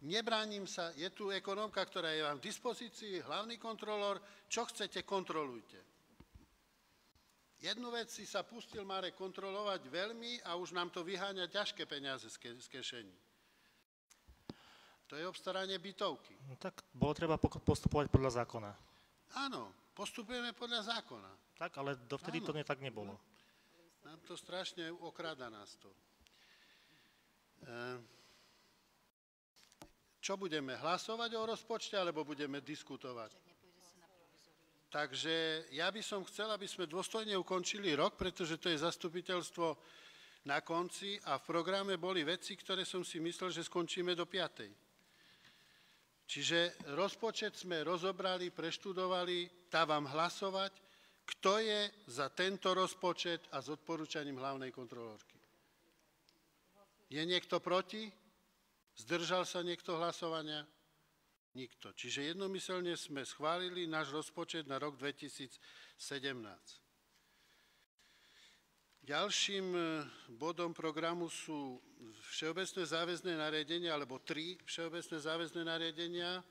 nebránim sa, je tu ekonómka, ktorá je vám v dispozícii, hlavný kontrolór, čo chcete, kontrolujte. Jednu vec si sa pustil Marek kontrolovať veľmi a už nám to vyháňa ťažké peniaze z kešení. To je obstaranie bytovky. No, tak bolo treba postupovať podľa zákona. Áno, postupujeme podľa zákona. Tak, ale dovtedy to tak nebolo. Nám to strašne okráda nás to. Čo budeme hlasovať o rozpočte, alebo budeme diskutovať? Takže ja by som chcel, aby sme dôstojne ukončili rok, pretože to je zastupiteľstvo na konci a v programe boli veci, ktoré som si myslel, že skončíme do 5. Čiže rozpočet sme rozobrali, preštudovali, dávam hlasovať, kto je za tento rozpočet a s odporúčaním hlavnej kontrolórky. Je niekto proti? Zdržal sa niekto hlasovania? Nikto. Čiže jednomyselne sme schválili náš rozpočet na rok 2017. Ďalším bodom programu sú všeobecné záväzné nariadenia, alebo 3 všeobecné záväzné nariadenia.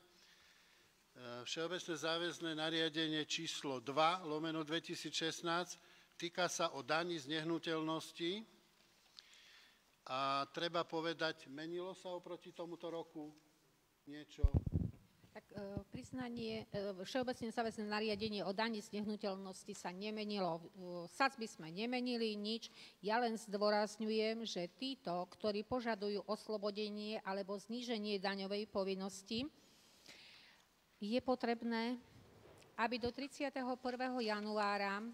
Všeobecné záväzné nariadenie číslo 2/2016 týka sa o daní z nehnuteľnosti. A treba povedať, menilo sa oproti tomuto roku niečo? Tak priznanie, všeobecne záväzné nariadenie o daní z nehnuteľnosti sa nemenilo. Sadzby sme nemenili nič. Ja len zdôrazňujem, že títo, ktorí požadujú oslobodenie alebo zníženie daňovej povinnosti, je potrebné, aby do 31. januára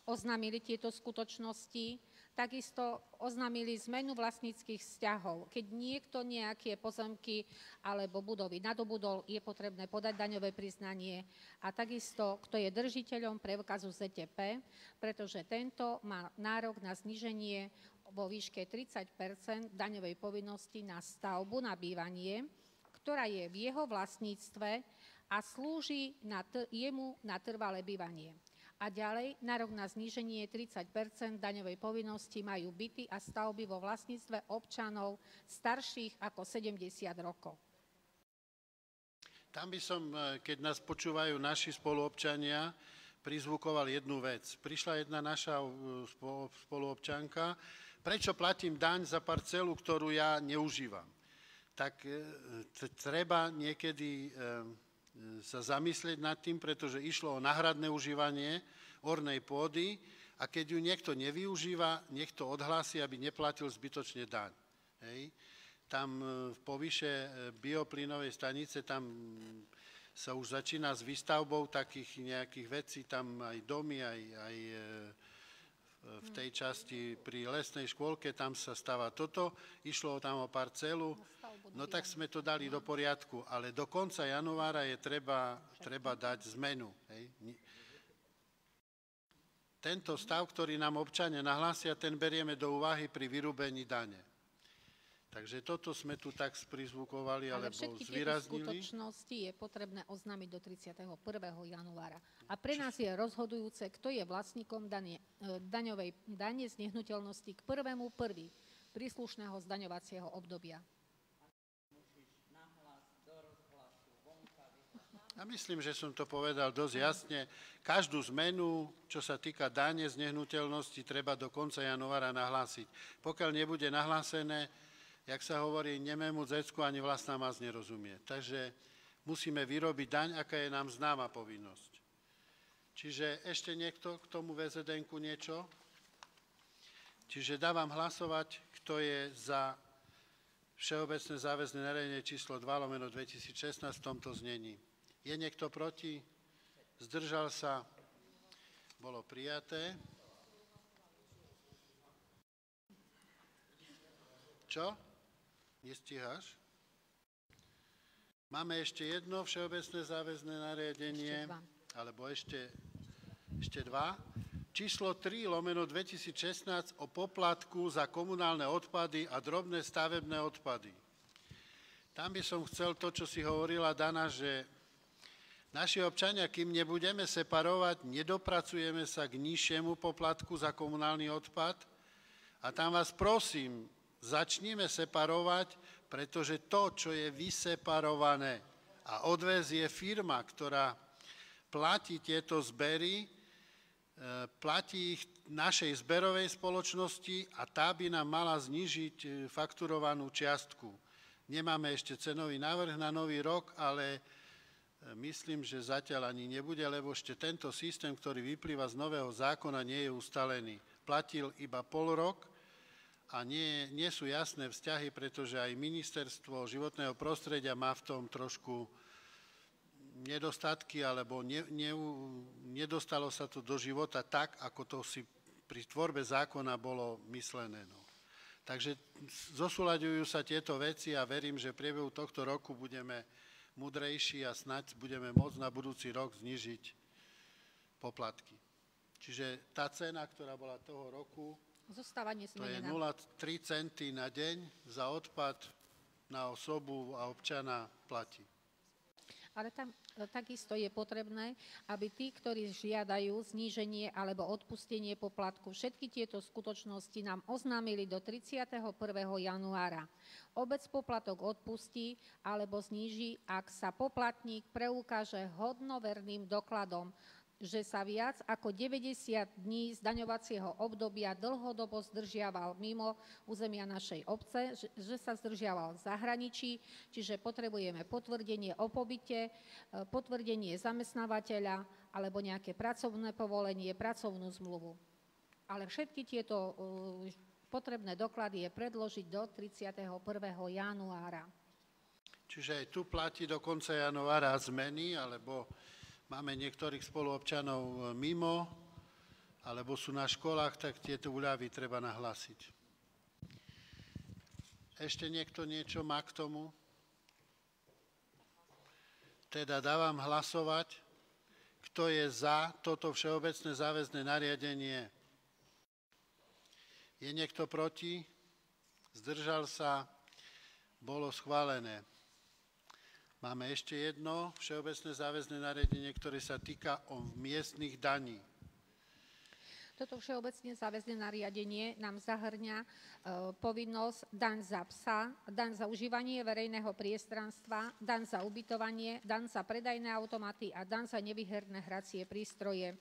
oznámili tieto skutočnosti, takisto oznámili zmenu vlastníckych vzťahov. Keď niekto nejaké pozemky alebo budovy nadobudol, je potrebné podať daňové priznanie a takisto, kto je držiteľom preukazu ZTP, pretože tento má nárok na zníženie vo výške 30 daňovej povinnosti na stavbu na bývanie, ktorá je v jeho vlastníctve a slúži jemu na trvalé bývanie. A ďalej, nárok na zníženie 30 daňovej povinnosti majú byty a stavby vo vlastníctve občanov starších ako 70 rokov. Tam by som, keď nás počúvajú naši spoluobčania, prizvukoval jednu vec. Prišla jedna naša spoluobčanka, prečo platím daň za parcelu, ktorú ja neužívam. Tak treba niekedy sa zamyslieť nad tým, pretože išlo o náhradné užívanie ornej pôdy a keď ju niekto nevyužíva, nech to odhlási, aby neplatil zbytočne daň. Hej. Tam po výše bioplynovej stanice, tam sa už začína s výstavbou takých nejakých vecí, tam aj domy, aj v tej časti pri lesnej škôlke, tam sa stáva toto, išlo tam o parcelu, no tak sme to dali do poriadku, ale do konca januára je treba dať zmenu. Hej. Tento stav, ktorý nám občania nahlásia, ten berieme do úvahy pri vyrúbení dane. Takže toto sme tu tak sprizvukovali, alebo zvýraznili. Ale všetky tieto skutočnosti je potrebné oznámiť do 31. januára. A pre nás je rozhodujúce, kto je vlastníkom dane z nehnuteľnosti k 1.1. príslušného zdaňovacieho obdobia. A myslím, že som to povedal dosť jasne. Každú zmenu, čo sa týka dane z nehnuteľnosti, treba do konca januára nahlásiť. Pokiaľ nebude nahlásené, jak sa hovorí, nemému decku ani vlastná mas nerozumie. Takže musíme vyrobiť daň, aká je nám známa povinnosť. Čiže ešte niekto k tomu VZN-ku niečo? Čiže dávam hlasovať, kto je za Všeobecné záväzné nariadenie číslo 2/2016 v tomto znení. Je niekto proti? Zdržal sa? Bolo prijaté. Čo? Nestíhaš? Máme ešte jedno všeobecné záväzné nariadenie, alebo ešte dva. Číslo 3/2016 o poplatku za komunálne odpady a drobné stavebné odpady. Tam by som chcel to, čo si hovorila Dana, že naši občania, kým nebudeme separovať, nedopracujeme sa k nižšiemu poplatku za komunálny odpad. A tam vás prosím, začníme separovať, pretože to, čo je vyseparované a odvezie firma, ktorá platí tieto zbery, platí ich našej zberovej spoločnosti a tá by nám mala znížiť fakturovanú čiastku. Nemáme ešte cenový návrh na nový rok, ale myslím, že zatiaľ ani nebude, lebo ešte tento systém, ktorý vyplýva z nového zákona, nie je ustalený. Platil iba pol rok a nie sú jasné vzťahy, pretože aj Ministerstvo životného prostredia má v tom trošku nedostatky, alebo nedostalo sa to do života tak, ako to si pri tvorbe zákona bolo myslené. No. Takže zosúľaďujú sa tieto veci a verím, že v priebehu tohto roku budeme múdrejší a snáď budeme môcť na budúci rok znižiť poplatky. Čiže tá cena, ktorá bola toho roku, zostáva to je nesmenená. 0,3 centy na deň za odpad na osobu a občana platí. Ale tam takisto je potrebné, aby tí, ktorí žiadajú zníženie alebo odpustenie poplatku, všetky tieto skutočnosti nám oznámili do 31. januára. Obec poplatok odpustí alebo zníži, ak sa poplatník preukáže hodnoverným dokladom, že sa viac ako 90 dní zdaňovacieho obdobia dlhodobo zdržiaval mimo územia našej obce, že sa zdržiaval v zahraničí, čiže potrebujeme potvrdenie o pobyte, potvrdenie zamestnávateľa alebo nejaké pracovné povolenie, pracovnú zmluvu. Ale všetky tieto potrebné doklady je predložiť do 31. januára. Čiže aj tu platí do konca januára zmeny, alebo máme niektorých spoluobčanov mimo, alebo sú na školách, tak tieto úľavy treba nahlásiť. Ešte niekto niečo má k tomu? Teda dávam hlasovať, kto je za toto všeobecné záväzné nariadenie. Je niekto proti? Zdržal sa? Bolo schválené. Máme ešte jedno všeobecné záväzné nariadenie, ktoré sa týka o miestnych daní. Toto všeobecne záväzné nariadenie nám zahrňa povinnosť daň za psa, daň za užívanie verejného priestranstva, daň za ubytovanie, daň za predajné automaty a daň za nevyherné hracie prístroje.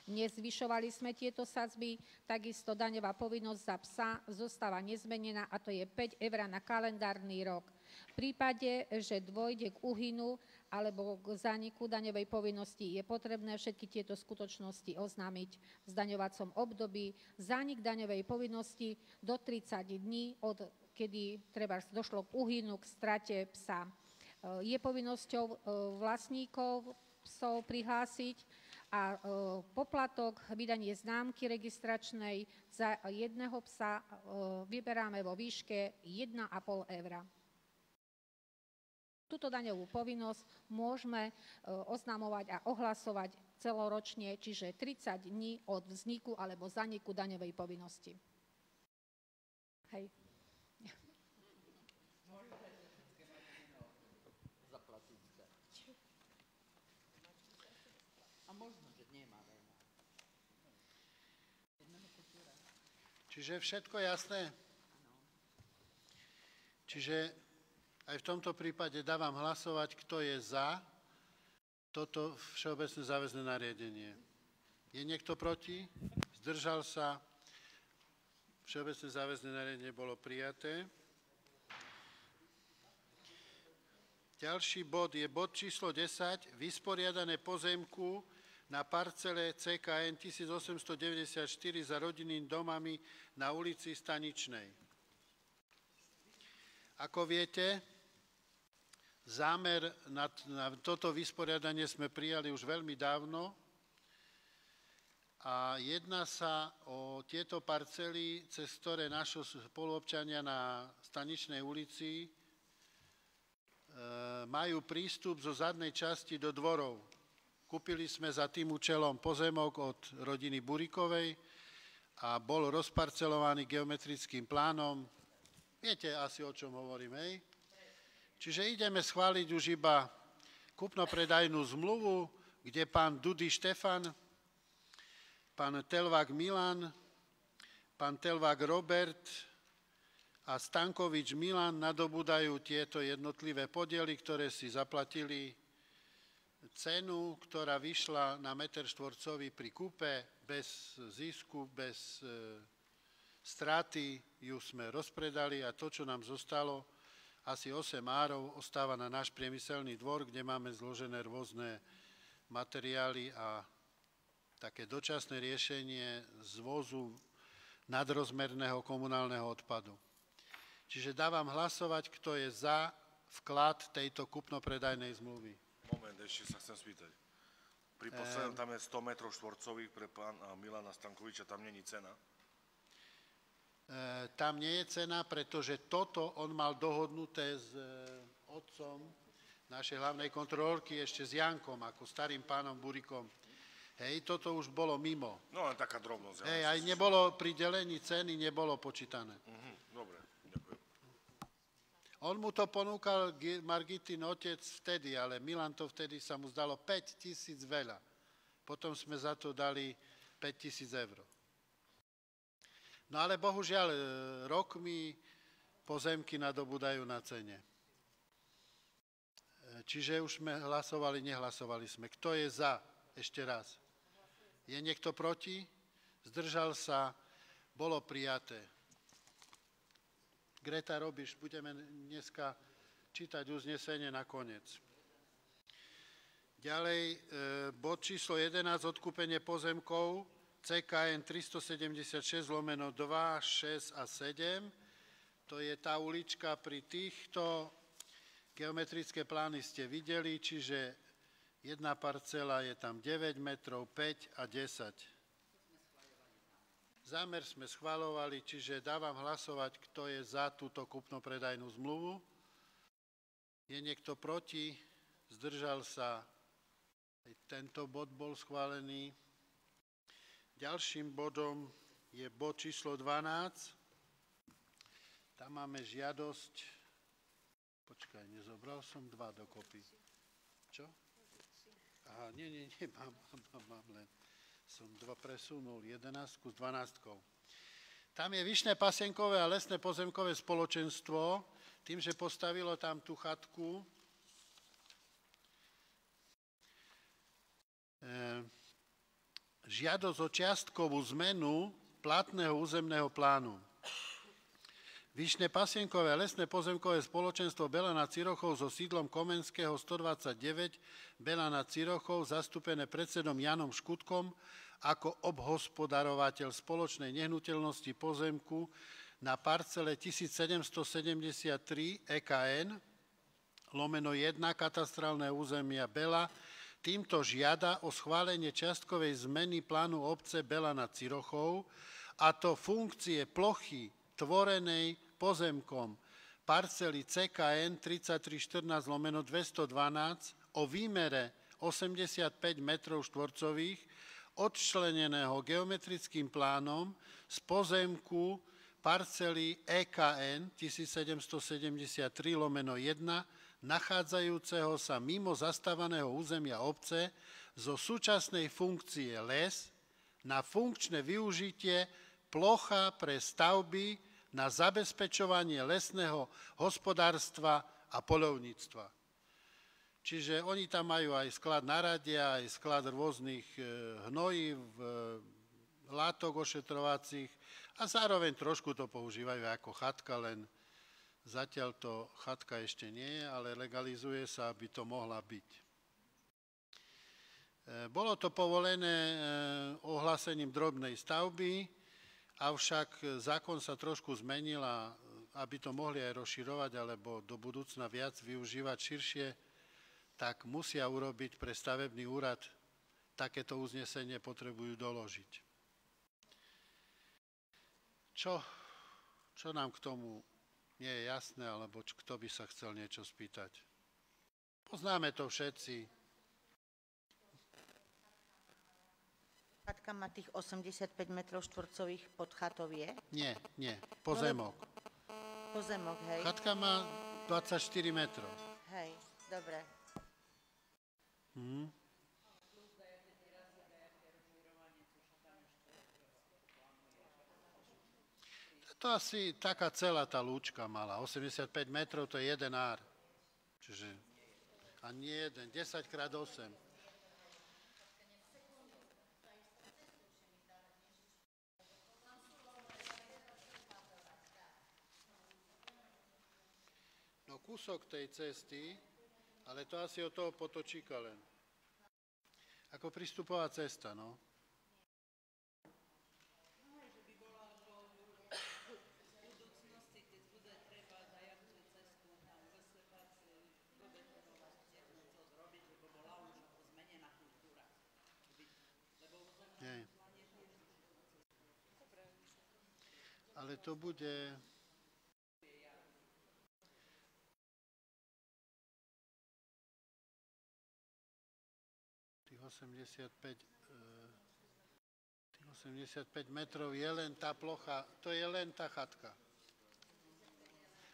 Nezvyšovali sme tieto sadzby, takisto daňová povinnosť za psa zostáva nezmenená a to je 5 eur na kalendárny rok. V prípade, že dôjde k úhynu alebo k zániku daňovej povinnosti, je potrebné všetky tieto skutočnosti oznámiť v zdaňovacom období. Zánik daňovej povinnosti do 30 dní, od kedy treba došlo k úhynu, k strate psa. Je povinnosťou vlastníkov psov prihlásiť a poplatok vydanie známky registračnej za jedného psa vyberáme vo výške 1,5 eur. Túto daňovú povinnosť môžeme oznamovať a ohlasovať celoročne, čiže 30 dní od vzniku alebo zaniku daňovej povinnosti. Hej. Čiže všetko jasné? Čiže aj v tomto prípade dávam hlasovať, kto je za toto všeobecné záväzné nariadenie. Je niekto proti? Zdržal sa? Všeobecné záväzné nariadenie bolo prijaté. Ďalší bod je bod číslo 10, vysporiadané pozemku na parcele CKN 1894 za rodinnými domami na ulici Staničnej. Ako viete, zámer na toto vysporiadanie sme prijali už veľmi dávno a jedná sa o tieto parcely, cez ktoré naši spoluobčania na Staničnej ulici majú prístup zo zadnej časti do dvorov. Kúpili sme za tým účelom pozemok od rodiny Burikovej a bol rozparcelovaný geometrickým plánom. Viete asi, o čom hovorím, hej? Čiže ideme schváliť už iba kúpno-predajnú zmluvu, kde pán Dudy Štefan, pán Telvák Milan, pán Telvák Robert a Stankovič Milan nadobúdajú tieto jednotlivé podiely, ktoré si zaplatili cenu, ktorá vyšla na meter štvorcový pri kúpe, bez zisku, bez straty, ju sme rozpredali a to, čo nám zostalo, asi 8 árov, ostáva na náš priemyselný dvor, kde máme zložené rôzne materiály a také dočasné riešenie zvozu nadrozmerného komunálneho odpadu. Čiže dávam hlasovať, kto je za vklad tejto kúpno-predajnej zmluvy. Moment, ešte sa chcem spýtať. Pri poslednom tam je 100 metrov štvorcových pre pána Milana Stankoviča, tam není cena? Tam nie je cena, pretože toto on mal dohodnuté s otcom našej hlavnej kontrolórky, ešte s Jankom, ako starým pánom Burikom. Hej, toto už bolo mimo. No, len taká drobnosť. Hej, aj nebolo pri delení ceny, nebolo počítané. Dobre, ďakujem. On mu to ponúkal Margitin otec vtedy, ale Milan to vtedy sa mu zdalo 5 000 veľa. Potom sme za to dali 5 000 eur. No ale bohužiaľ rokmi pozemky nadobúdajú na cene. Čiže už sme hlasovali, nehlasovali sme. Kto je za? Ešte raz. Je niekto proti? Zdržal sa? Bolo prijaté. Greta, robíš? Budeme dneska čítať uznesenie na koniec. Ďalej, bod číslo 11, odkúpenie pozemkov CKN 376/2, 6 a 7. To je tá ulička pri týchto, geometrické plány ste videli, čiže jedna parcela je tam 9 metrov, 5 a 10. Zámer sme schvaľovali, čiže dávam hlasovať, kto je za túto kúpno-predajnú zmluvu. Je niekto proti? Zdržal sa? Aj tento bod bol schválený. Ďalším bodom je bod číslo 12. Tam máme žiadosť. Počkaj, nezobral som 2 dokopy. Čo? Aha, nie, mám len. Som 2 presunul, 11 s 12. Tam je Vyšné pasienkové a lesné pozemkové spoločenstvo, tým, že postavilo tam tú chatku. Žiadosť o čiastkovú zmenu platného územného plánu. Vyšné pasienkové a lesné pozemkové spoločenstvo Bela nad Cirochou so sídlom Komenského 129 Bela nad Cirochou, zastúpené predsedom Janom Škutkom ako obhospodarovateľ spoločnej nehnuteľnosti pozemku na parcele 1773 EKN /1 katastrálne územia Bela. Týmto žiada o schválenie čiastkovej zmeny plánu obce Bela nad Cirochou, a to funkcie plochy tvorenej pozemkom parcely CKN 3314/212 o výmere 85 metrov štvorcových odčleneného geometrickým plánom z pozemku parcely EKN 1773/1 nachádzajúceho sa mimo zastávaného územia obce zo súčasnej funkcie les na funkčné využitie plocha pre stavby na zabezpečovanie lesného hospodárstva a poľovníctva. Čiže oni tam majú aj sklad naradia, aj sklad rôznych hnojív, látok ošetrovacích a zároveň trošku to používajú ako chatka, len zatiaľ to chatka ešte nie je, ale legalizuje sa, aby to mohla byť. Bolo to povolené ohlásením drobnej stavby, avšak zákon sa trošku zmenil a aby to mohli aj rozširovať alebo do budúcna viac využívať širšie, tak musia urobiť pre stavebný úrad takéto uznesenie, potrebujú doložiť. Čo nám k tomu nie je jasné, alebo kto by sa chcel niečo spýtať? Poznáme to všetci. Chatka má tých 85 metrov štvorcových pod chatou je? Nie, pozemok. Pozemok, hej. Chatka má 24 metrov. Hej, dobre. To asi taká celá tá lúčka mala. 85 metrov to je 1 ár. Čiže ani jeden, 10 krát 8. No kúsok tej cesty, ale to asi od toho potočíka len. Ako prístupová cesta, no. Hej. Ale to bude... Tých 85 metrov je len tá plocha, to je len tá chatka.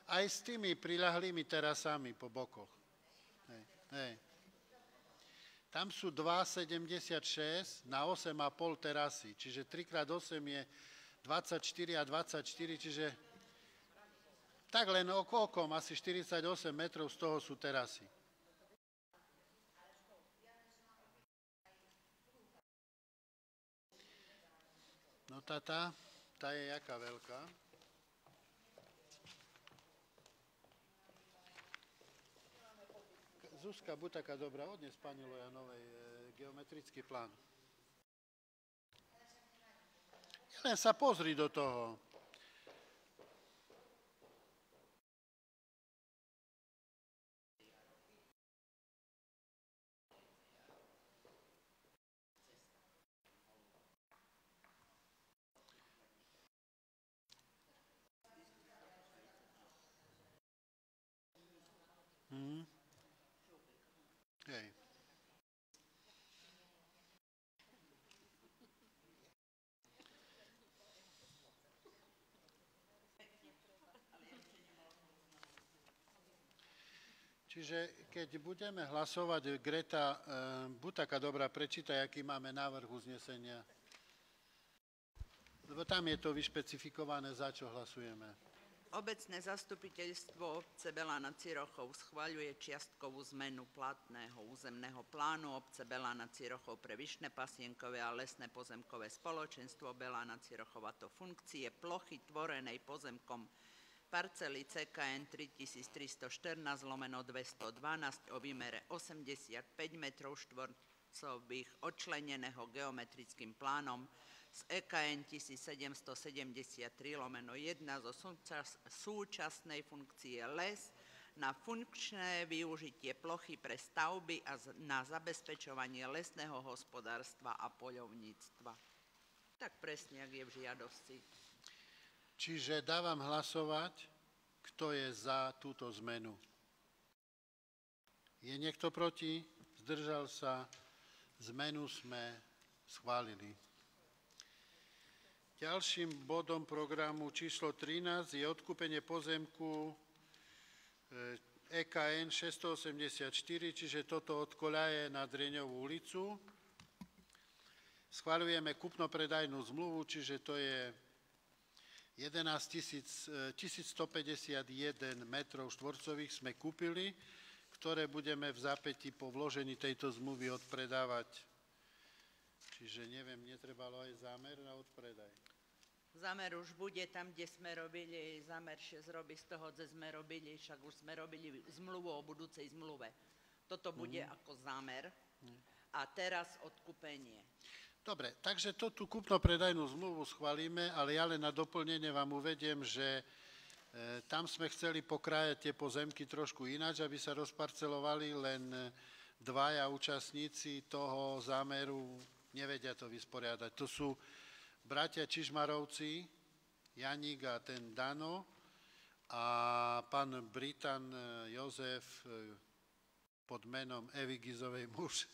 Aj s tými priľahlými terasami po bokoch. Hej. Tam sú 2,76 na 8,5 terasy, čiže 3x8 je 24 a 24, čiže tak len okolkom asi 48 metrov z toho sú terasy. No tá je jaká veľká? Zuzka, buď taká dobrá, odnes pani Lojanovej geometrický plán. Len sa pozri do toho. Hej. Čiže keď budeme hlasovať, Greta, buď taká dobrá, prečítaj, aký máme návrh uznesenia. Lebo tam je to vyšpecifikované, za čo hlasujeme. Obecné zastupiteľstvo obce Belá nad Cirochou schvaľuje čiastkovú zmenu platného územného plánu obce Belá nad Cirochou pre Vyšné Pasienkové a lesné pozemkové spoločenstvo Belá nad Cirochou, a to funkcie plochy tvorenej pozemkom parcely CKN 3314/212 o výmere 85 metrov štvorcových odčleneného geometrickým plánom z EKN 1773/1 zo súčasnej funkcie les na funkčné využitie plochy pre stavby a na zabezpečovanie lesného hospodárstva a poľovníctva. Tak presne, jak je v žiadosti. Čiže dávam hlasovať, kto je za túto zmenu. Je niekto proti? Zdržal sa? Zmenu sme schválili. Ďalším bodom programu číslo 13 je odkúpenie pozemku EKN 684, čiže toto od koľaje na Dreňovú ulicu. Schvaľujeme kúpno-predajnú zmluvu, čiže to je 11 151 metrov štvorcových sme kúpili, ktoré budeme v zápätí po vložení tejto zmluvy odpredávať. Čiže neviem, netrebalo aj zámer na odpredaj. Zámer už bude tam, kde sme robili, zámer 6 robí z toho, kde sme robili, však už sme robili zmluvu o budúcej zmluve. Toto bude ako zámer a teraz odkúpenie. Dobre, takže to tú kúpno-predajnú zmluvu schválime, ale ja len na doplnenie vám uvediem, že tam sme chceli pokrájať tie pozemky trošku ináč, aby sa rozparcelovali, len dvaja účastníci toho zámeru nevedia to vysporiadať. To sú bratia Čižmarovci, Janík a ten Dano a pán Britan Jozef pod menom Evy Gizovej muž.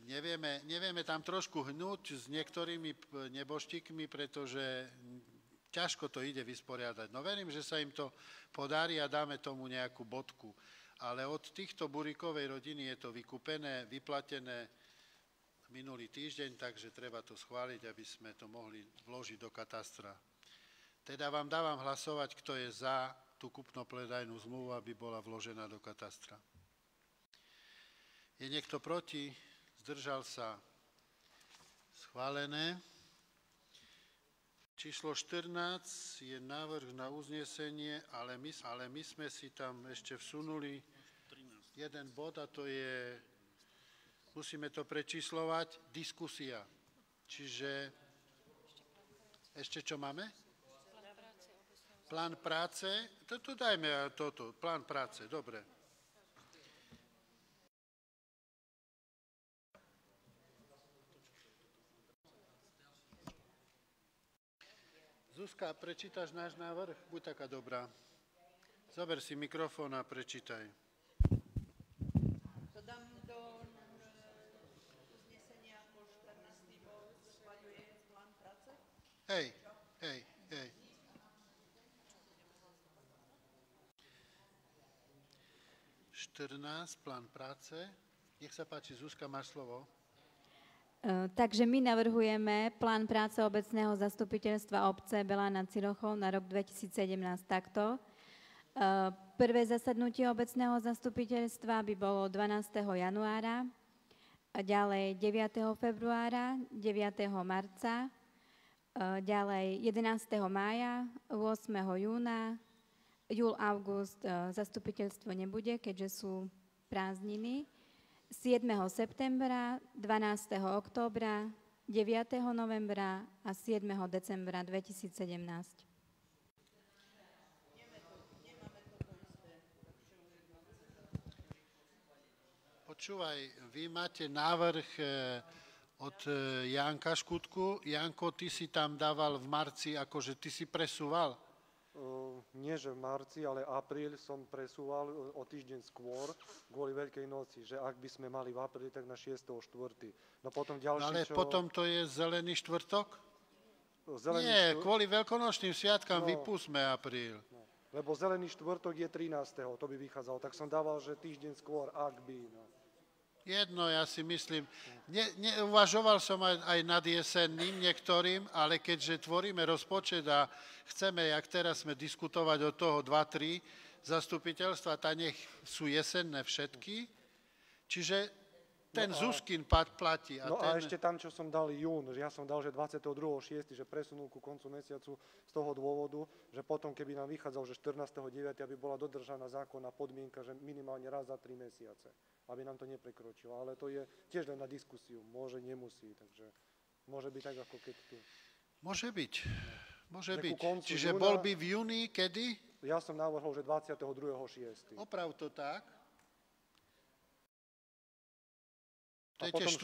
Nevieme tam trošku hnúť s niektorými neboštíkmi, pretože ťažko to ide vysporiadať. No verím, že sa im to podarí a dáme tomu nejakú bodku. Ale od týchto Burikovej rodiny je to vykúpené, vyplatené minulý týždeň, takže treba to schváliť, aby sme to mohli vložiť do katastra. Teda vám dávam hlasovať, kto je za tú kúpno-predajnú zmluvu, aby bola vložená do katastra. Je niekto proti? Zdržal sa? Schválené. Číslo 14 je návrh na uznesenie, ale my sme si tam ešte vsunuli jeden bod a to je, musíme to prečíslovať, diskusia. Čiže ešte čo máme? Plán práce. To dajme toto, plán práce, dobre. Zuzka, prečítaš náš návrh? Buď taká dobrá. Zober si mikrofón a prečítaj. To dám do uznesenia ako 14. bod, schvaľuje plán práce? Hej. 14, plán práce. Nech sa páči, Zuzka, máš slovo. Takže my navrhujeme plán práce obecného zastupiteľstva obce Belá nad Cirochou na rok 2017 takto. Prvé zasadnutie obecného zastupiteľstva by bolo 12. januára, ďalej 9. februára, 9. marca, ďalej 11. mája, 8. júna, júl, august zastupiteľstvo nebude, keďže sú prázdniny. 7. septembra, 12. októbra, 9. novembra a 7. decembra 2017. Počúvaj, vy máte návrh od Janka Škutku. Janko, ty si tam dával v marci, akože ty si presúval? Nie, že v marci, ale apríl som presúval o týždeň skôr kvôli Veľkej noci, že ak by sme mali v apríli, tak na 6.4. No potom ďalší, ale potom to je zelený štvrtok? Nie, kvôli veľkonočným sviatkám vypustme apríl. No, lebo zelený štvrtok je 13. To by vychádzalo. Tak som dával, že týždeň skôr, ak by. No. Jedno, ja si myslím. Uvažoval som aj nad jesenným niektorým, ale keďže tvoríme rozpočet a chceme, jak teraz sme diskutovať od toho 2-3 zastupiteľstva, tá nech sú jesenné všetky, čiže ten Zuzkin platí. A ešte tam, čo som dal jún, že ja som dal, že 22.6., že presunul ku koncu mesiacu z toho dôvodu, že potom, keby nám vychádzal, že 14.9., aby bola dodržaná zákonná podmienka, že minimálne raz za 3 mesiace, aby nám to neprekročilo. Ale to je tiež len na diskusiu, môže, nemusí, takže môže byť tak, ako keď tu. Môže byť. Čiže bol by v júni, kedy? Ja som navrhol, že 22.6. Oprav to tak. To je tiež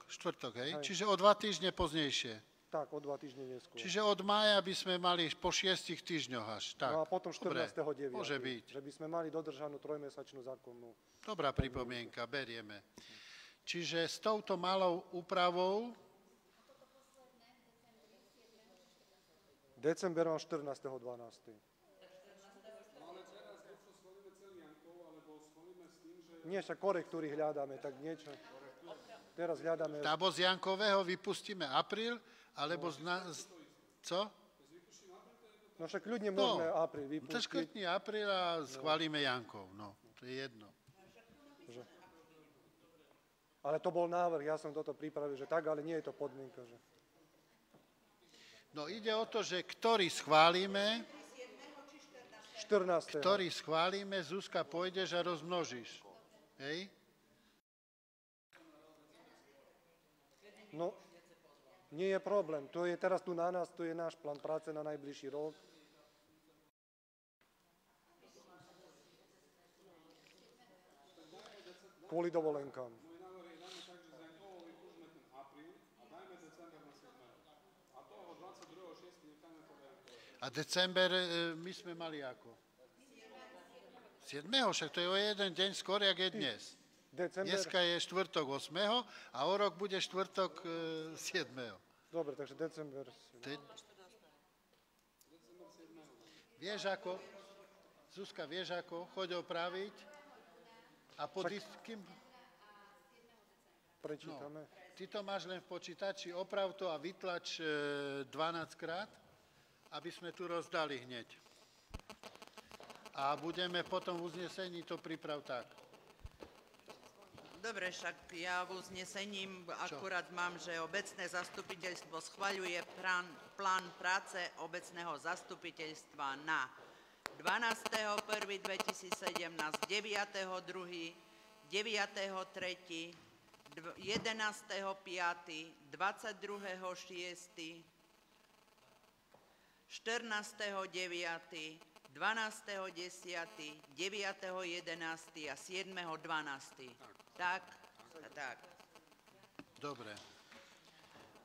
štvrtok, hej? Čiže o 2 týždne poznejšie. Tak, o 2 týždne neskôr. Čiže od mája by sme mali po 6 týždňoch až. Tak. No a potom 14.9. Môže byť. Že by sme mali dodržanú 3-mesačnú zákonnú. Dobrá pripomienka, berieme. Čiže s touto malou úpravou... December mám 14.12. Nie, však korektúry hľadáme, tak niečo. Teraz hľadáme... Tábo z Jankového vypustíme apríl, alebo co? No však ľudne môžeme apríl To vypustiť. škrtni apríl a schválime Jankov. No, to je jedno. Ale to bol návrh, ja som toto pripravil, že tak, ale nie je to podmienka. Že... No ide o to, že ktorý schválime, 14. Zuzka, pôjdeš a rozmnožíš. Hej? No, nie je problém. To je teraz tu na nás, to je náš plán práce na najbližší rok. Kvôli dovolenkám. A december my sme mali ako? 7. Však to je o jeden deň skôr, jak je dnes. Dneska je štvrtok 8. a o rok bude štvrtok 7. Dobre, takže december. Vieš ako? Zuzka, vieš ako? Choď opraviť a kým... Prečítame. No, ty to máš len v počítači, oprav to a vytlač 12 krát, aby sme tu rozdali hneď. A budeme potom v uznesení to priprav tak. Dobre, však ja v uznesením akurát mám, že obecné zastupiteľstvo schvaľuje plán práce obecného zastupiteľstva na 12.1.2017, 9.2., 9.3., 11.5., 22.6., 14.9., 12.10., 9.11. a 7.12. Tak. Dobre.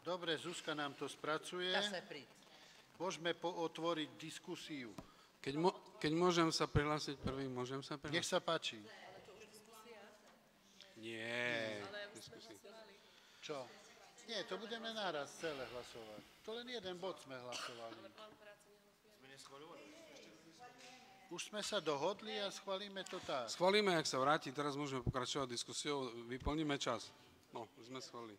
Dobre, Zuzka nám to spracuje. Zase príď. Môžeme otvoriť diskusiu. Keď môžem sa prihlásiť prvý, môžem sa prihlásiť? Nech sa páči. Nie. Čo? Nie, to budeme naraz celé hlasovať. To len jeden bod sme hlasovali. Už sme sa dohodli a schválime to tak. Schválime, ak sa vráti, teraz môžeme pokračovať diskusiou, vyplníme čas. No, už sme schválili.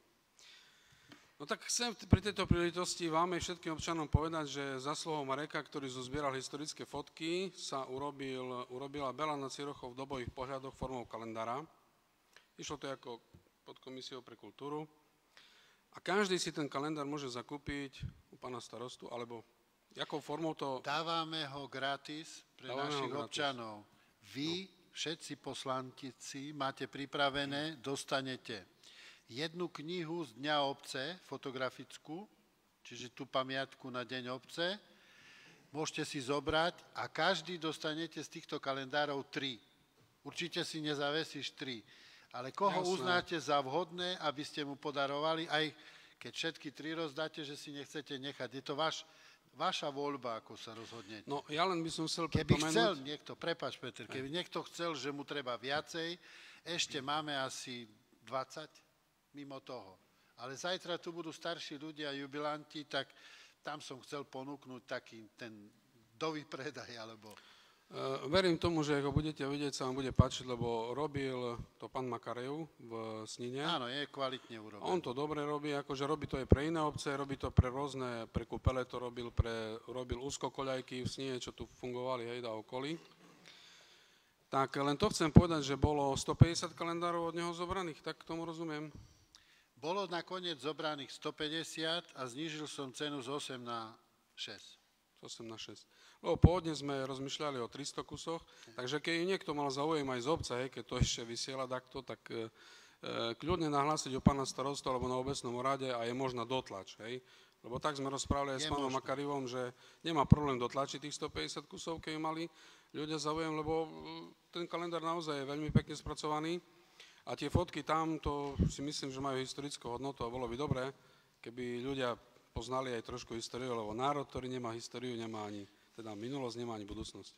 No tak chcem pri tejto príležitosti vám aj všetkým občanom povedať, že zásluhou Mareka, ktorý zozbieral historické fotky, sa urobila Bela na Cirochov v dobových pohľadoch formou kalendára. Išlo to ako pod komisiou pre kultúru. A každý si ten kalendár môže zakúpiť u pána starostu, alebo jakou formou to... Dávame ho gratis pre našich občanov. Vy, všetci poslanci, máte pripravené, dostanete jednu knihu z Dňa obce, fotografickú, čiže tú pamiatku na Deň obce, môžete si zobrať a každý dostanete z týchto kalendárov 3. Určite si nezavesíš 3. Ale koho uznáte za vhodné, aby ste mu podarovali, aj keď všetky 3 rozdáte, že si nechcete nechať. Je to vaša voľba, ako sa rozhodnete. No, ja len by som chcel Keby chcel niekto, prepáč Peter, keby niekto chcel, že mu treba viacej, ešte máme asi 20 mimo toho. Ale zajtra tu budú starší ľudia, jubilanti, tak tam som chcel ponúknuť taký ten dovýpredaj, alebo... Verím tomu, že ako budete vidieť, sa vám bude páčiť, lebo robil to pán Makarev v Snine. Áno, je kvalitne urobené. On to dobre robí, akože robí to aj pre iné obce, robí to pre rôzne, pre Kúpele to robil úzkokoľajky v Snine, čo tu fungovali, hej, a okolí. Tak len to chcem povedať, že bolo 150 kalendárov od neho zobraných, tak tomu rozumiem. Bolo nakoniec zobraných 150 a znížil som cenu z 8 na 6. 8 na 6. Lebo pôvodne sme rozmýšľali o 300 kusoch, takže keď niekto mal záujem aj z obce, hej, keď to ešte vysiela takto, tak kľudne nahlásiť o pána starostu alebo na obecnom úrade a je možná dotlač. Hej. Lebo tak sme rozprávali aj s pánom Makarivom, že nemá problém dotlačiť tých 150 kusov, keď mali ľudia záujem, lebo ten kalendár naozaj je veľmi pekne spracovaný a tie fotky tam, to si myslím, že majú historickú hodnotu a bolo by dobré, keby ľudia poznali aj trošku históriu, lebo národ, ktorý nemá históriu, nemá ani, teda minulosť, nemá ani budúcnosť.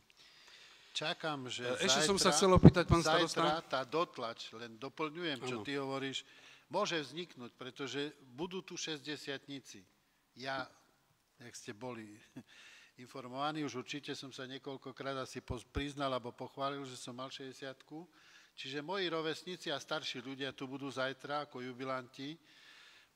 Čakám, že ešte zajtra, som sa chcel opýtať, pán starosta. Zajtra tá dotlač, len doplňujem, čo ty hovoríš, môže vzniknúť, pretože budú tu 60-tníci. Ja, jak ste boli informovaní, už určite som sa niekoľkokrát asi priznal alebo pochválil, že som mal 60-ku. Čiže moji rovesníci a starší ľudia tu budú zajtra ako jubilanti.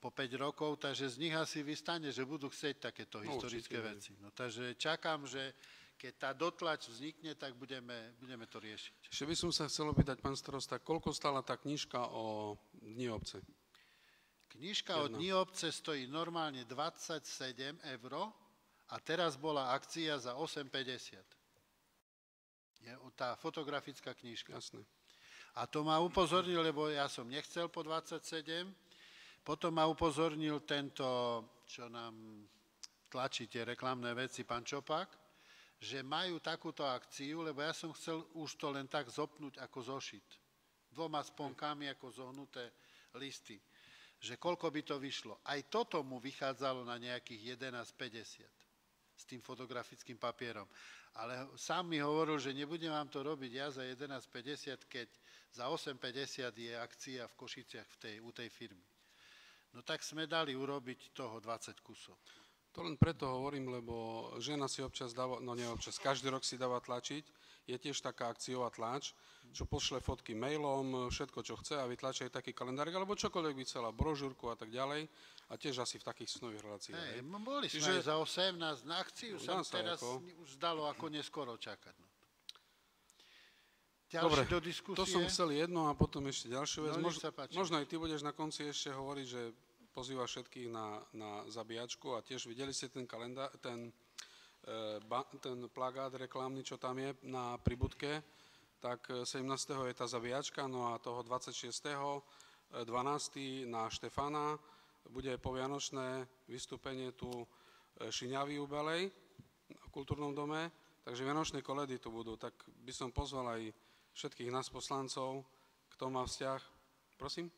po 5 rokov, takže z nich asi vystane, že budú chcieť takéto No, historické určite. veci. No, takže čakám, že keď tá dotlač vznikne, tak budeme to riešiť. Ešte by som sa chcel opýtať, pán starosta, koľko stála tá knižka o Dni obce? Knižka od Dní obce stojí normálne 27 € a teraz bola akcia za 8,50. Je tá fotografická knižka. Jasné. A to ma upozornil, lebo ja som nechcel po 27, potom ma upozornil tento, čo nám tlačí tie reklamné veci, pán Čopák, že majú takúto akciu, lebo ja som chcel už to len tak zopnúť ako zošit. 2 sponkami ako zohnuté listy. Že koľko by to vyšlo. Aj toto mu vychádzalo na nejakých 11,50 s tým fotografickým papierom. Ale sám mi hovoril, že nebudem vám to robiť ja za 11,50, keď za 8,50 je akcia v Košiciach u tej firmy. No tak sme dali urobiť toho 20 kusov. To len preto hovorím, lebo žena si občas dáva, no nie občas, každý rok si dáva tlačiť. Je tiež taká akciová tlač, čo pošle fotky mailom, všetko, čo chce a vytlačí aj taký kalendárik, alebo čokoľvek by chcela, brožúrku a tak ďalej. A tiež asi v takých snových reláciách. Hej, boli sme aj za 18 na akciu, sa teraz už zdalo ako neskoro čakať. No. Ďalší do diskusie. To som chcel jedno a potom ešte ďalšiu vec. No, možno aj ty budeš na konci ešte hovoriť, že pozýva všetkých na zabíjačku a tiež videli ste ten kalendár, ten plagát reklamný, čo tam je na pribudke, tak 17. je tá zabíjačka, no a toho 26.12. na Štefana bude povianočné vystúpenie tu Šiňavy u Belej v kultúrnom dome, takže vianočné koledy tu budú, tak by som pozval aj všetkých nás poslancov, kto má vzťah, prosím?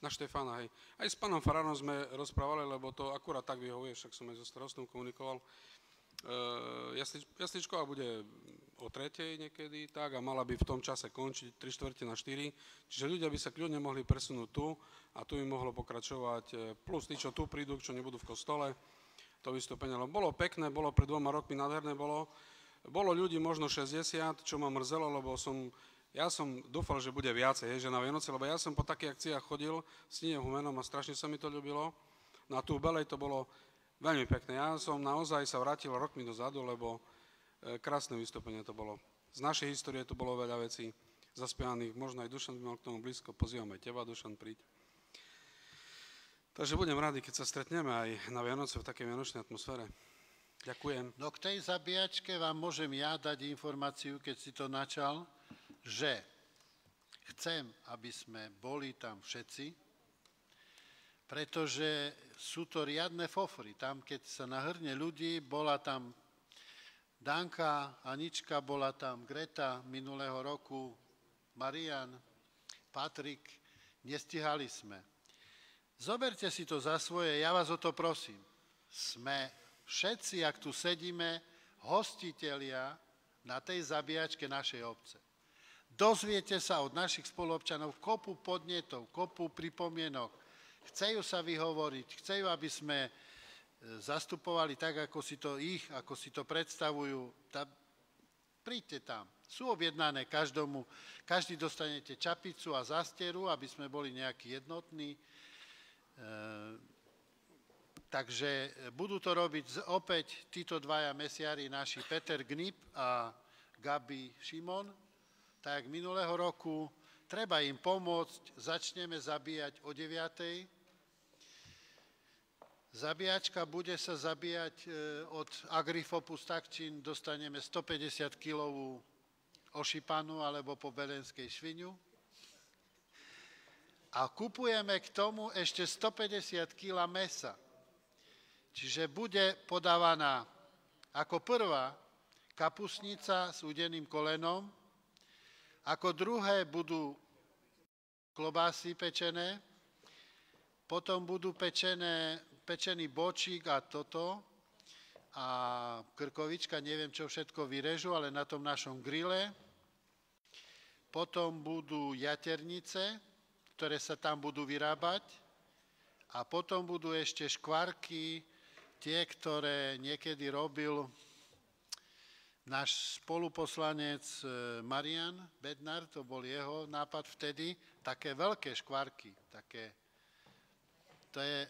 Na Štefana, hej. Aj s pánom Farárom sme rozprávali, lebo to akurát tak vyhovuje, však som aj so starostom komunikoval. Jasličková bude o 3:00 niekedy, tak, a mala by v tom čase končiť 3:45, čiže ľudia by sa kľudne mohli presunúť tu a tu by mohlo pokračovať, plus tí, čo tu prídu, čo nebudú v kostole, to vystúpenie. Bolo pekné, bolo pred 2 rokmi, nádherné bolo. Bolo ľudí možno 60, čo ma mrzelo, lebo ja som dúfal, že bude viacej, že na Vianoce, lebo ja som po takých akciách chodil s Tine Humenom a strašne sa mi to ľúbilo. No a tu v Belej to bolo veľmi pekné. Ja som naozaj sa vrátil rokmi dozadu, lebo krásne vystúpenie to bolo. Z našej histórie tu bolo veľa vecí zaspievaných, možno aj Dušan by mal k tomu blízko, pozývam aj teba, Dušan, príď. Takže budem rád, keď sa stretneme aj na Vianoce v takej vianočnej atmosfére. Ďakujem. No k tej zabíjačke vám môžem ja dať informáciu, keď si to načal, že chcem, aby sme boli tam všetci, pretože sú to riadne fofry. Tam, keď sa nahrne ľudí, bola tam Danka, Anička, bola tam Greta minulého roku, Marian, Patrik, nestihali sme. Zoberte si to za svoje, ja vás o to prosím. Sme všetci, ak tu sedíme, hostitelia na tej zabíjačke našej obce. Dozviete sa od našich spoluobčanov kopu podnetov, kopu pripomienok. Chcejú sa vyhovoriť, chcú, aby sme zastupovali tak, ako si to predstavujú. Príďte tam. Sú objednané každý dostanete čapicu a zásteru, aby sme boli nejaký jednotní. Takže budú to robiť opäť títo dvaja mesiari naši, Peter Gnip a Gabi Šimon. Tak minulého roku treba im pomôcť, začneme zabíjať o 9:00. Zabíjačka bude sa zabíjať od Agrifopus Takčín, dostaneme 150-kilovú ošipanu alebo po belenskej šviňu. A kupujeme k tomu ešte 150 kg mäsa. Čiže bude podávaná ako prvá kapustnica s udeným kolenom, ako druhé budú klobásy pečené, potom budú pečený bočík a toto a krkovička, neviem čo všetko vyrežu, ale na tom našom grille. Potom budú jaternice, ktoré sa tam budú vyrábať a potom budú ešte škvarky, tie, ktoré niekedy robil náš spoluposlanec Marian Bednar, to bol jeho nápad vtedy, také veľké škvarky, to je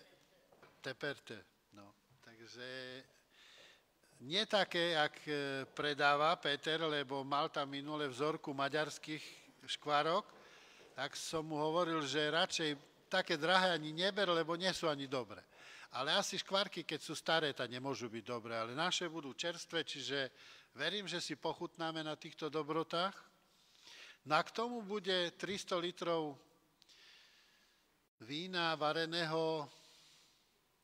teperte. No. Takže nie také, jak predáva Peter, lebo mal tam minule vzorku maďarských škvárok, tak som mu hovoril, že radšej také drahé ani neber, lebo nie sú ani dobré. Ale asi škvárky, keď sú staré, tak nemôžu byť dobré, ale naše budú čerstvé, čiže verím, že si pochutnáme na týchto dobrotách. No a k tomu bude 300 litrov vína vareného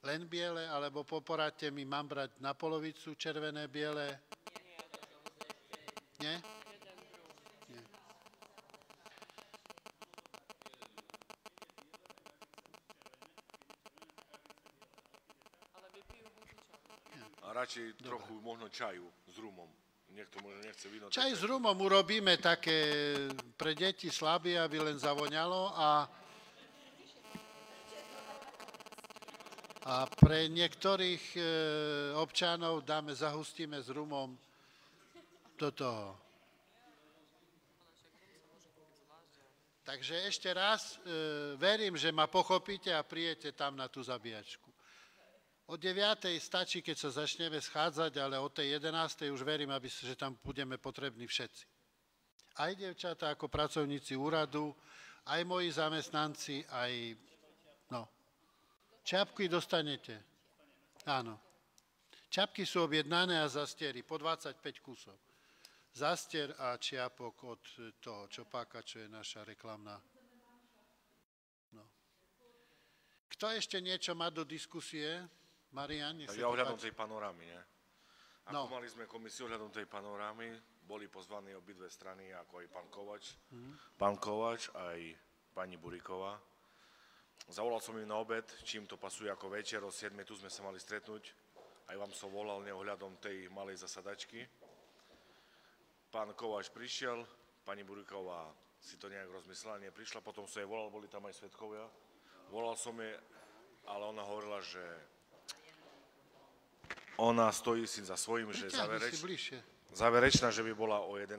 len biele, alebo po porade mi mám brať na polovicu červené, biele? Nie? Nie. A radšej trochu možno čaju s rumom. Niekto možno nechce víno. Čaj s rumom urobíme také pre deti slabé, aby len zavoňalo a pre niektorých občanov zahustíme s rumom do toho. Takže ešte raz verím, že ma pochopíte a prijete tam na tú zabíjačku. O 9. stačí, keď sa začneme schádzať, ale od tej 11. už verím, že tam budeme potrební všetci. Aj dievčatá ako pracovníci úradu, aj moji zamestnanci, aj... No. Čapky dostanete. Áno. Čapky sú objednané a zastiery po 25 kusov. Zastier a čiapok od toho Čopáka, čo je naša reklamná. No. Kto ešte niečo má do diskusie? Marian, nech sa ja ohľadom tej panorámy, nie? Ako mali sme komisiu ohľadom tej panorámy, boli pozvaní obidve strany, ako aj pán Kovač, aj pani Buríková. Zavolal som im na obed, čím to pasuje ako večer, o 7. tu sme sa mali stretnúť. Aj vám som volal ohľadom tej malej zasadačky. Pán Kovač prišiel, pani Buríková si to nejak rozmyslela, neprišla, potom som jej volal, boli tam aj svedkovia. Volal som jej, ale ona hovorila, že ona stojí si za svojím, že záverečná, že by bola o 11.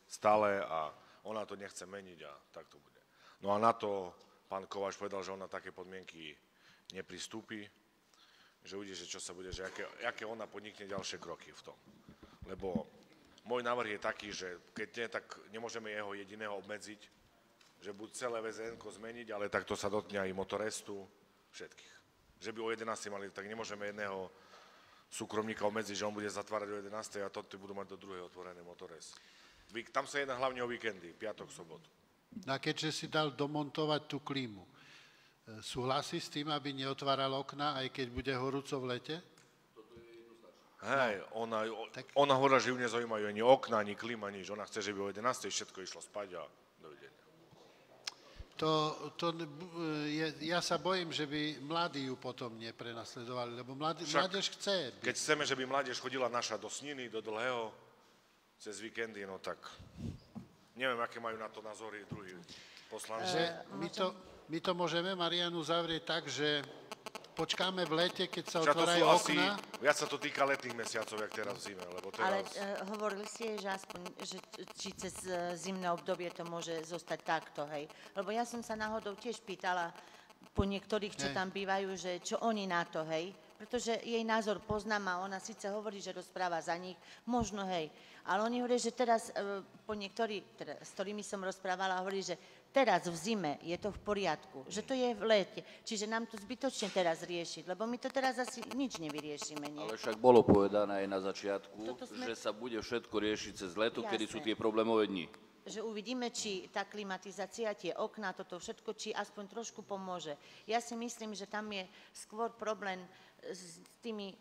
stále a ona to nechce meniť a tak to bude. No a na to pán Kováč povedal, že ona také podmienky nepristúpi, že uvidí, že čo sa bude, že aké ona podnikne ďalšie kroky v tom. Lebo môj návrh je taký, že keď nie, tak nemôžeme jeho jediného obmedziť, že buď celé VZN-ko zmeniť, ale takto sa dotkne aj motorestu, všetkých. Že by o 11. mali, tak nemôžeme jedného súkromníka obmedziť, že on bude zatvárať o 11. a to budú mať do druhej otvorené motorest. Tam sa jedná hlavne o víkendy, piatok, sobotu. A keďže si dal domontovať tú klímu, súhlasí s tým, aby neotváral okna, aj keď bude horúco v lete? Hej, ona hovorila, že ju nezaujímajú ani okna, ani klíma, nič. Ona chce, že by o 11. všetko išlo spať a dovidenia. Ja sa bojím, že by mladí ju potom neprenasledovali, lebo mládež chce. Keď chceme, že by mládež chodila naša do Sniny, do Dlhého, cez víkendy, no tak neviem, aké majú na to názory druhí poslanci. My to môžeme, Marianu, zavrieť tak, že počkáme v lete, keď sa otvárajú okna. Viac sa to týka letných mesiacov, jak teraz v zime. Lebo teraz... Ale hovorili ste, že aspoň, či cez zimné obdobie to môže zostať takto, hej? Lebo ja som sa náhodou tiež pýtala po niektorých, čo tam bývajú, že čo oni na to, hej? Pretože jej názor poznám a ona síce hovorí, že rozpráva za nich, možno, hej. Ale oni hovorí, že teraz po niektorí, s ktorými som rozprávala, hovorí, že teraz v zime je to v poriadku, že to je v lete. Čiže nám to zbytočne teraz riešiť, lebo my to teraz asi nič nevyriešime, nie? Ale však bolo povedané aj na začiatku, že sa bude všetko riešiť cez leto, kedy sú tie problémové dni. Že uvidíme, či tá klimatizácia, tie okná, toto všetko, či aspoň trošku pomôže. Ja si myslím, že tam je skôr problém s tými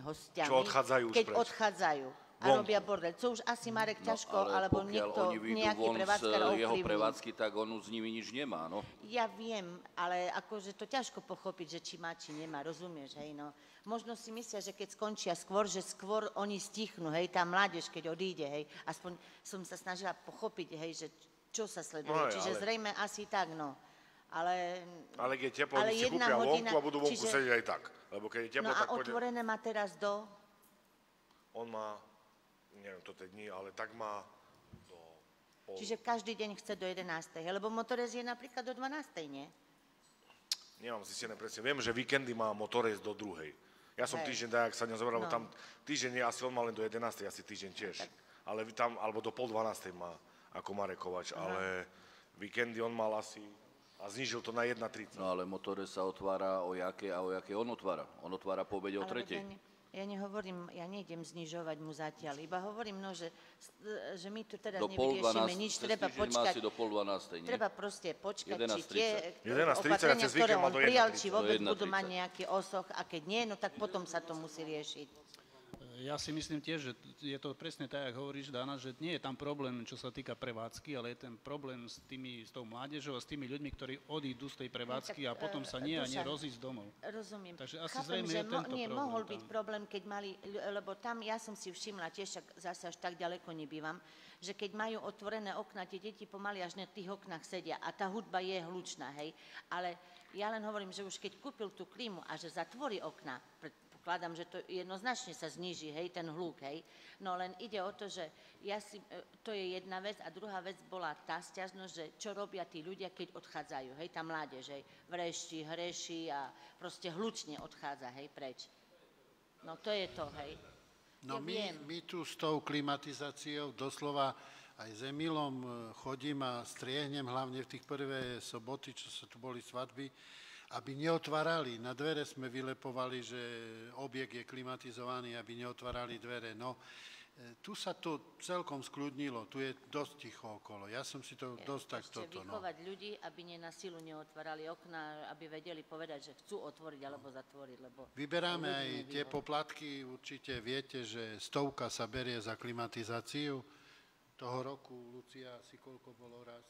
hostiami, čo odchádzajú keď odchádzajú a robia bordel. Co už asi Marek ťažko, alebo niekto, nejaký prevádzkar ovplyvní. Jeho prevádzky, tak on s nimi nič nemá, no. Ja viem, ale akože to ťažko pochopiť, že či má, či nemá, rozumieš, hej, no. Možno si myslia, že keď skončia skôr, že skôr oni stichnú, hej, tá mládež, keď odíde, hej. Aspoň som sa snažila pochopiť, hej, že čo sa sleduje. No, čiže zrejme asi tak, no. Ale keď je teplo, oni si kúpia vonku a budú vonku sedieť aj tak. Lebo keď je teplo, tak otvorené má teraz do? On má, neviem, to dní, ale tak má do Čiže každý deň chce do 11. Lebo motorez je napríklad do 12. nie? Nemám zistené presne. Viem, že víkendy má Motorec do 2. Ja som týždeň, tak sa dňa zoberal, tam týždeň je asi on mal len do 11, asi týždeň tiež. Ale tam, alebo do 11:30 má, ako Marek Kovač, ale víkendy on mal asi, a znížil to na 1:30. No ale Motorec sa otvára o jaké a o jaké on otvára. On otvára po obede o 3. Ja nehovorím, ja nejdem znižovať mu zatiaľ, iba hovorím, že my tu teraz do nevyriešime nič, treba počkať. Do 11:30, nie? Treba proste počkať, či 11:30 tie opatrenia, ktoré on prijal, či vôbec 11:30. budú mať nejaký osoch, a keď nie, no tak potom sa to musí riešiť. Ja si myslím tiež, že je to presne tak, ako hovoríš, Dana, že nie je tam problém, čo sa týka prevádzky, ale je ten problém s tou mládežou a s tými ľuďmi, ktorí odídu z tej prevádzky a potom sa nie rozísť domov. Rozumiem. Takže asi Chápem, zrejme že je tento nie, problém. mohol byť problém, keď mali, lebo tam ja som si všimla, tiež zase až tak ďaleko nebývam, že keď majú otvorené okná, tie deti pomaly až na tých oknách sedia a tá hudba je hlučná, hej, ale ja len hovorím, že už keď kúpil tú klímu a že zatvorí okná, predpokladám, že to jednoznačne sa zníži, hej, ten hluk, hej. No len ide o to, že to je jedna vec a druhá vec bola tá sťažnosť, že čo robia tí ľudia, keď odchádzajú, hej, tá mládež, hej, vrešti, hreší a proste hlučne odchádza, hej, preč. No to je to, hej. No my tu s tou klimatizáciou doslova aj s Emilom chodím a striehnem hlavne v tých prvé soboty, čo sa tu boli svadby, aby neotvárali. Na dvere sme vylepovali, že objekt je klimatizovaný, aby neotvárali dvere. No, tu sa to celkom skľudnilo, tu je dosť ticho okolo. Ja som si to dosť tak toto. Vychovať ľudí, aby na silu neotvárali okná, aby vedeli povedať, že chcú otvoriť alebo zatvoriť, lebo... Vyberáme aj tie poplatky, určite viete, že 100 sa berie za klimatizáciu. Toho roku, Lucia, asi koľko bolo raz?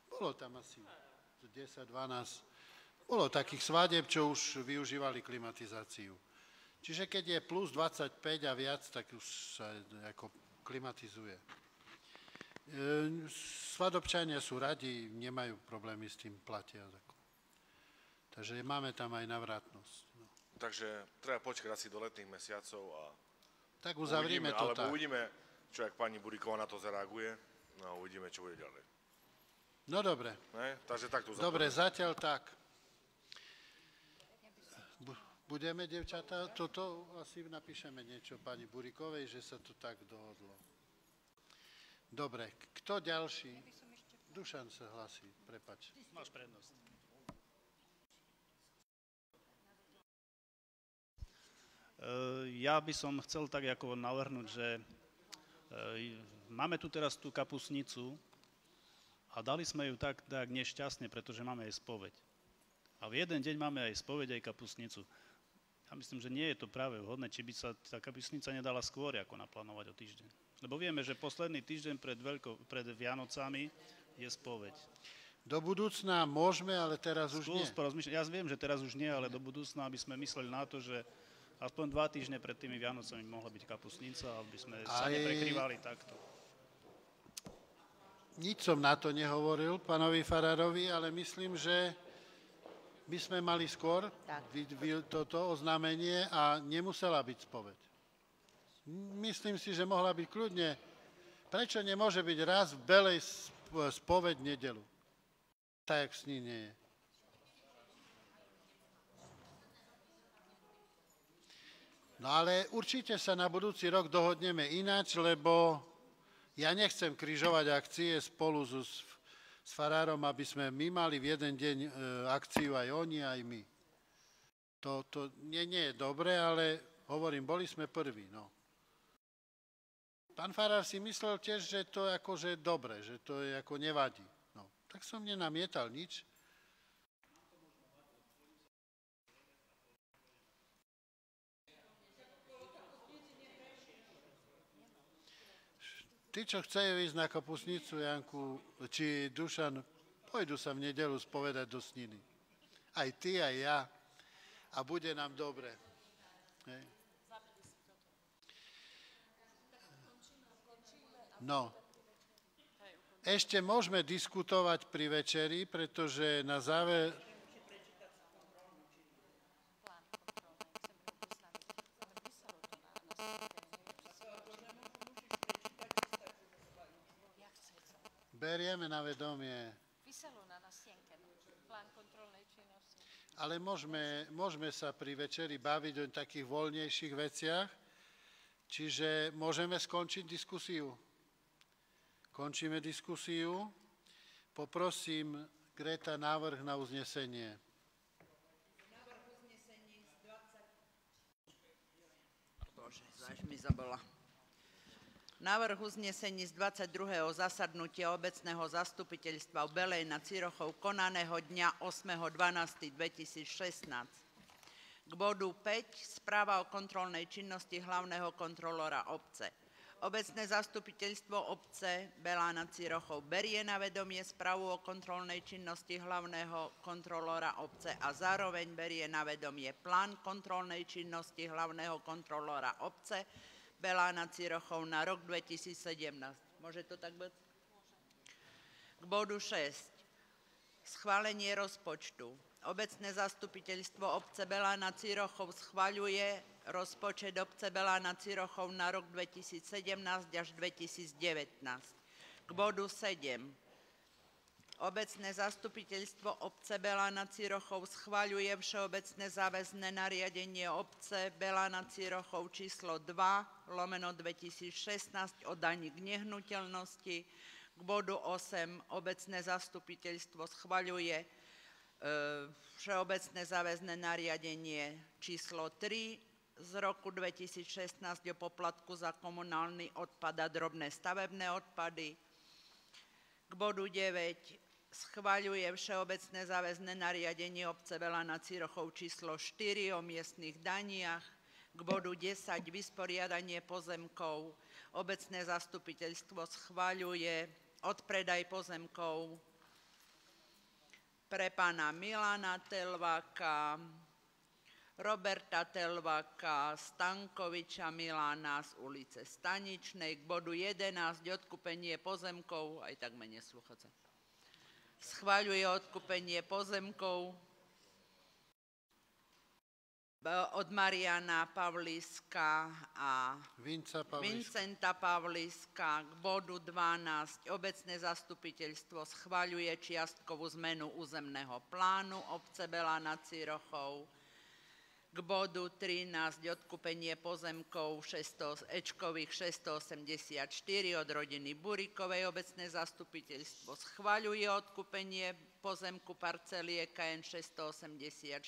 Bolo tam asi 10, 12... Bolo takých svadeb, čo už využívali klimatizáciu. Čiže keď je plus 25 a viac, tak už sa ako klimatizuje. Svadobčania sú radi, nemajú problémy s tým, platia. Takže máme tam aj navratnosť. No. Takže treba počkať asi do letných mesiacov a tak uzavrieme to tak. Alebo uvidíme, čo jak pani Buríková na to zareaguje, no a uvidíme, čo bude ďalej. No dobre. Takže takto uzavrieme. Dobre, zatiaľ tak. Budeme, devčatá, toto asi napíšeme niečo pani Burikovej, že sa to tak dohodlo. Dobre, kto ďalší? Dušan sa hlasí, prepáč. Máš prednosť. Ja by som chcel tak ako navrhnúť, že máme tu teraz tú kapusnicu a dali sme ju tak nešťastne, pretože máme aj spoveď. A v jeden deň máme aj spoveď, aj kapusnicu. Ja myslím, že nie je to práve vhodné, či by sa tá kapusnica nedala skôr, ako naplánovať o týždeň. Lebo vieme, že posledný týždeň pred Vianocami je spoveď. Do budúcna môžeme, ale teraz už nie. Ja viem, že teraz už nie, ale do budúcna, aby sme mysleli na to, že aspoň 2 týždne pred tými Vianocami mohla byť kapusnica, aby sme sa neprekrývali takto. Nič som na to nehovoril pánovi farárovi, ale myslím, že by sme mali skôr toto oznámenie a nemusela byť spoveď. Myslím si, že mohla byť kľudne. Prečo nemôže byť raz v Belej spoveď nedelu? Tak, jak s ní nie je. No ale určite sa na budúci rok dohodneme ináč, lebo ja nechcem križovať akcie spolu s farárom, aby sme my mali v jeden deň akciu aj oni, aj my. To nie je dobre, ale hovorím, boli sme prví. No. Pán farár si myslel tiež, že to je akože dobre, že to je ako nevadí. No, tak som nenamietal nič. Tí, čo chcejú ísť na kapusnicu, Janku, či Dušan, pôjdu sa v nedelu spovedať do Sniny. Aj ty, aj ja. A bude nám dobre. Hej. No. Ešte môžeme diskutovať pri večeri, pretože na záver... Berieme na vedomie. Vyselo na stienke plán kontrolnej činnosti. ale môžeme sa pri večeri baviť o takých voľnejších veciach, čiže môžeme skončiť diskusiu. Končíme diskusiu. Poprosím Greta návrh na uznesenie. Návrh uznesení z 22. zasadnutia obecného zastupiteľstva v Belej nad Cirochou konaného dňa 8.12.2016. K bodu 5 správa o kontrolnej činnosti hlavného kontrolóra obce. Obecné zastupiteľstvo obce Belá nad Cirochou berie na vedomie správu o kontrolnej činnosti hlavného kontrolóra obce a zároveň berie na vedomie plán kontrolnej činnosti hlavného kontrolóra obce Belá nad Cirochou na rok 2017. Môže to tak byť? K bodu 6. Schválenie rozpočtu. Obecné zastupiteľstvo obce Belá nad Cirochou schvaľuje rozpočet obce Belá nad Cirochou na rok 2017 až 2019. K bodu 7. Obecné zastupiteľstvo obce Belá nad Cirochou schvaľuje všeobecné záväzné nariadenie obce Belá nad Cirochou číslo 2/2016 o daní k nehnuteľnosti. K bodu 8. Obecné zastupiteľstvo schvaľuje všeobecné záväzné nariadenie číslo 3 z roku 2016 o poplatku za komunálny odpad a drobné stavebné odpady. K bodu 9. Schvaľuje všeobecné záväzné nariadenie obce Belá nad Cirochou číslo 4 o miestnych daniach. K bodu 10. Vysporiadanie pozemkov. Obecné zastupiteľstvo schvaľuje odpredaj pozemkov pre pána Milana Telváka, Roberta Telváka, Stankoviča Milana z ulice Staničnej. K bodu 11. Odkúpenie pozemkov, aj tak menej sluchace. Schvaľuje odkúpenie pozemkov od Mariana Pavlíska a Vincenta Pavlíska. K bodu 12. Obecné zastupiteľstvo schvaľuje čiastkovú zmenu územného plánu obce Belá nad Cirochou. K bodu 13. Odkúpenie pozemkov Ečkových 684 od rodiny Burikovej. Obecné zastupiteľstvo schvaľuje odkúpenie pozemku parcely EKN 684.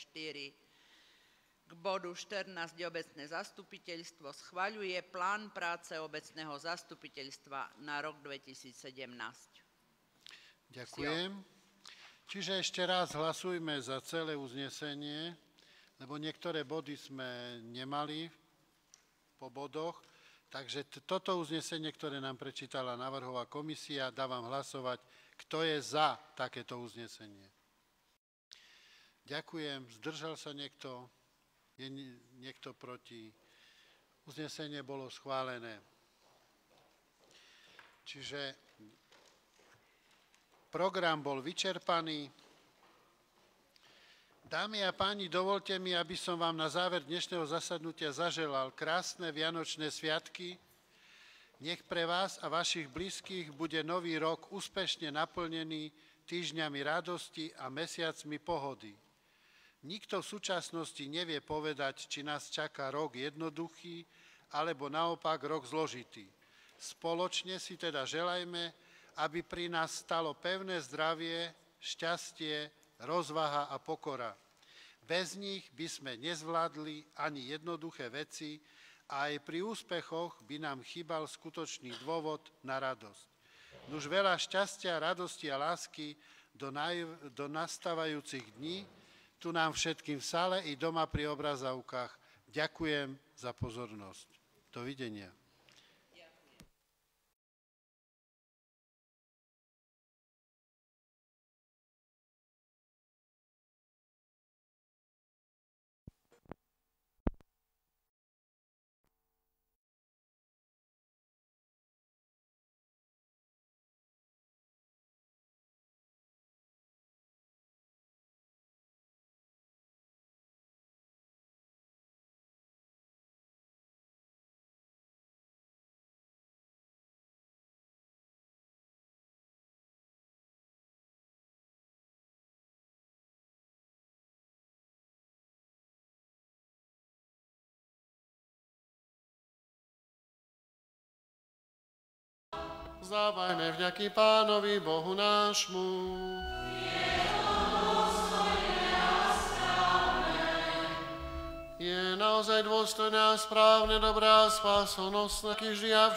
K bodu 14. Obecné zastupiteľstvo schvaľuje plán práce obecného zastupiteľstva na rok 2017. Ďakujem. Čiže ešte raz hlasujme za celé uznesenie, lebo niektoré body sme nemali po bodoch, takže toto uznesenie, ktoré nám prečítala návrhová komisia, dávam hlasovať, kto je za takéto uznesenie. Ďakujem. Zdržal sa niekto? Je niekto proti? Uznesenie bolo schválené. Čiže program bol vyčerpaný. Dámy a páni, dovolte mi, aby som vám na záver dnešného zasadnutia zaželal krásne vianočné sviatky. Nech pre vás a vašich blízkych bude nový rok úspešne naplnený týždňami radosti a mesiacmi pohody. Nikto v súčasnosti nevie povedať, či nás čaká rok jednoduchý, alebo naopak rok zložitý. Spoločne si teda želajme, aby pri nás stalo pevné zdravie, šťastie, rozvaha a pokora. Bez nich by sme nezvládli ani jednoduché veci a aj pri úspechoch by nám chýbal skutočný dôvod na radosť. Nuž veľa šťastia, radosti a lásky do nastávajúcich dní, tu nám všetkým v sále i doma pri obrazovkách. Ďakujem za pozornosť. Dovidenia. Vzdávajme vďaky Pánovi Bohu nášmu. Je naozaj dôstojné a správne, dobré a spásonosné, vždy a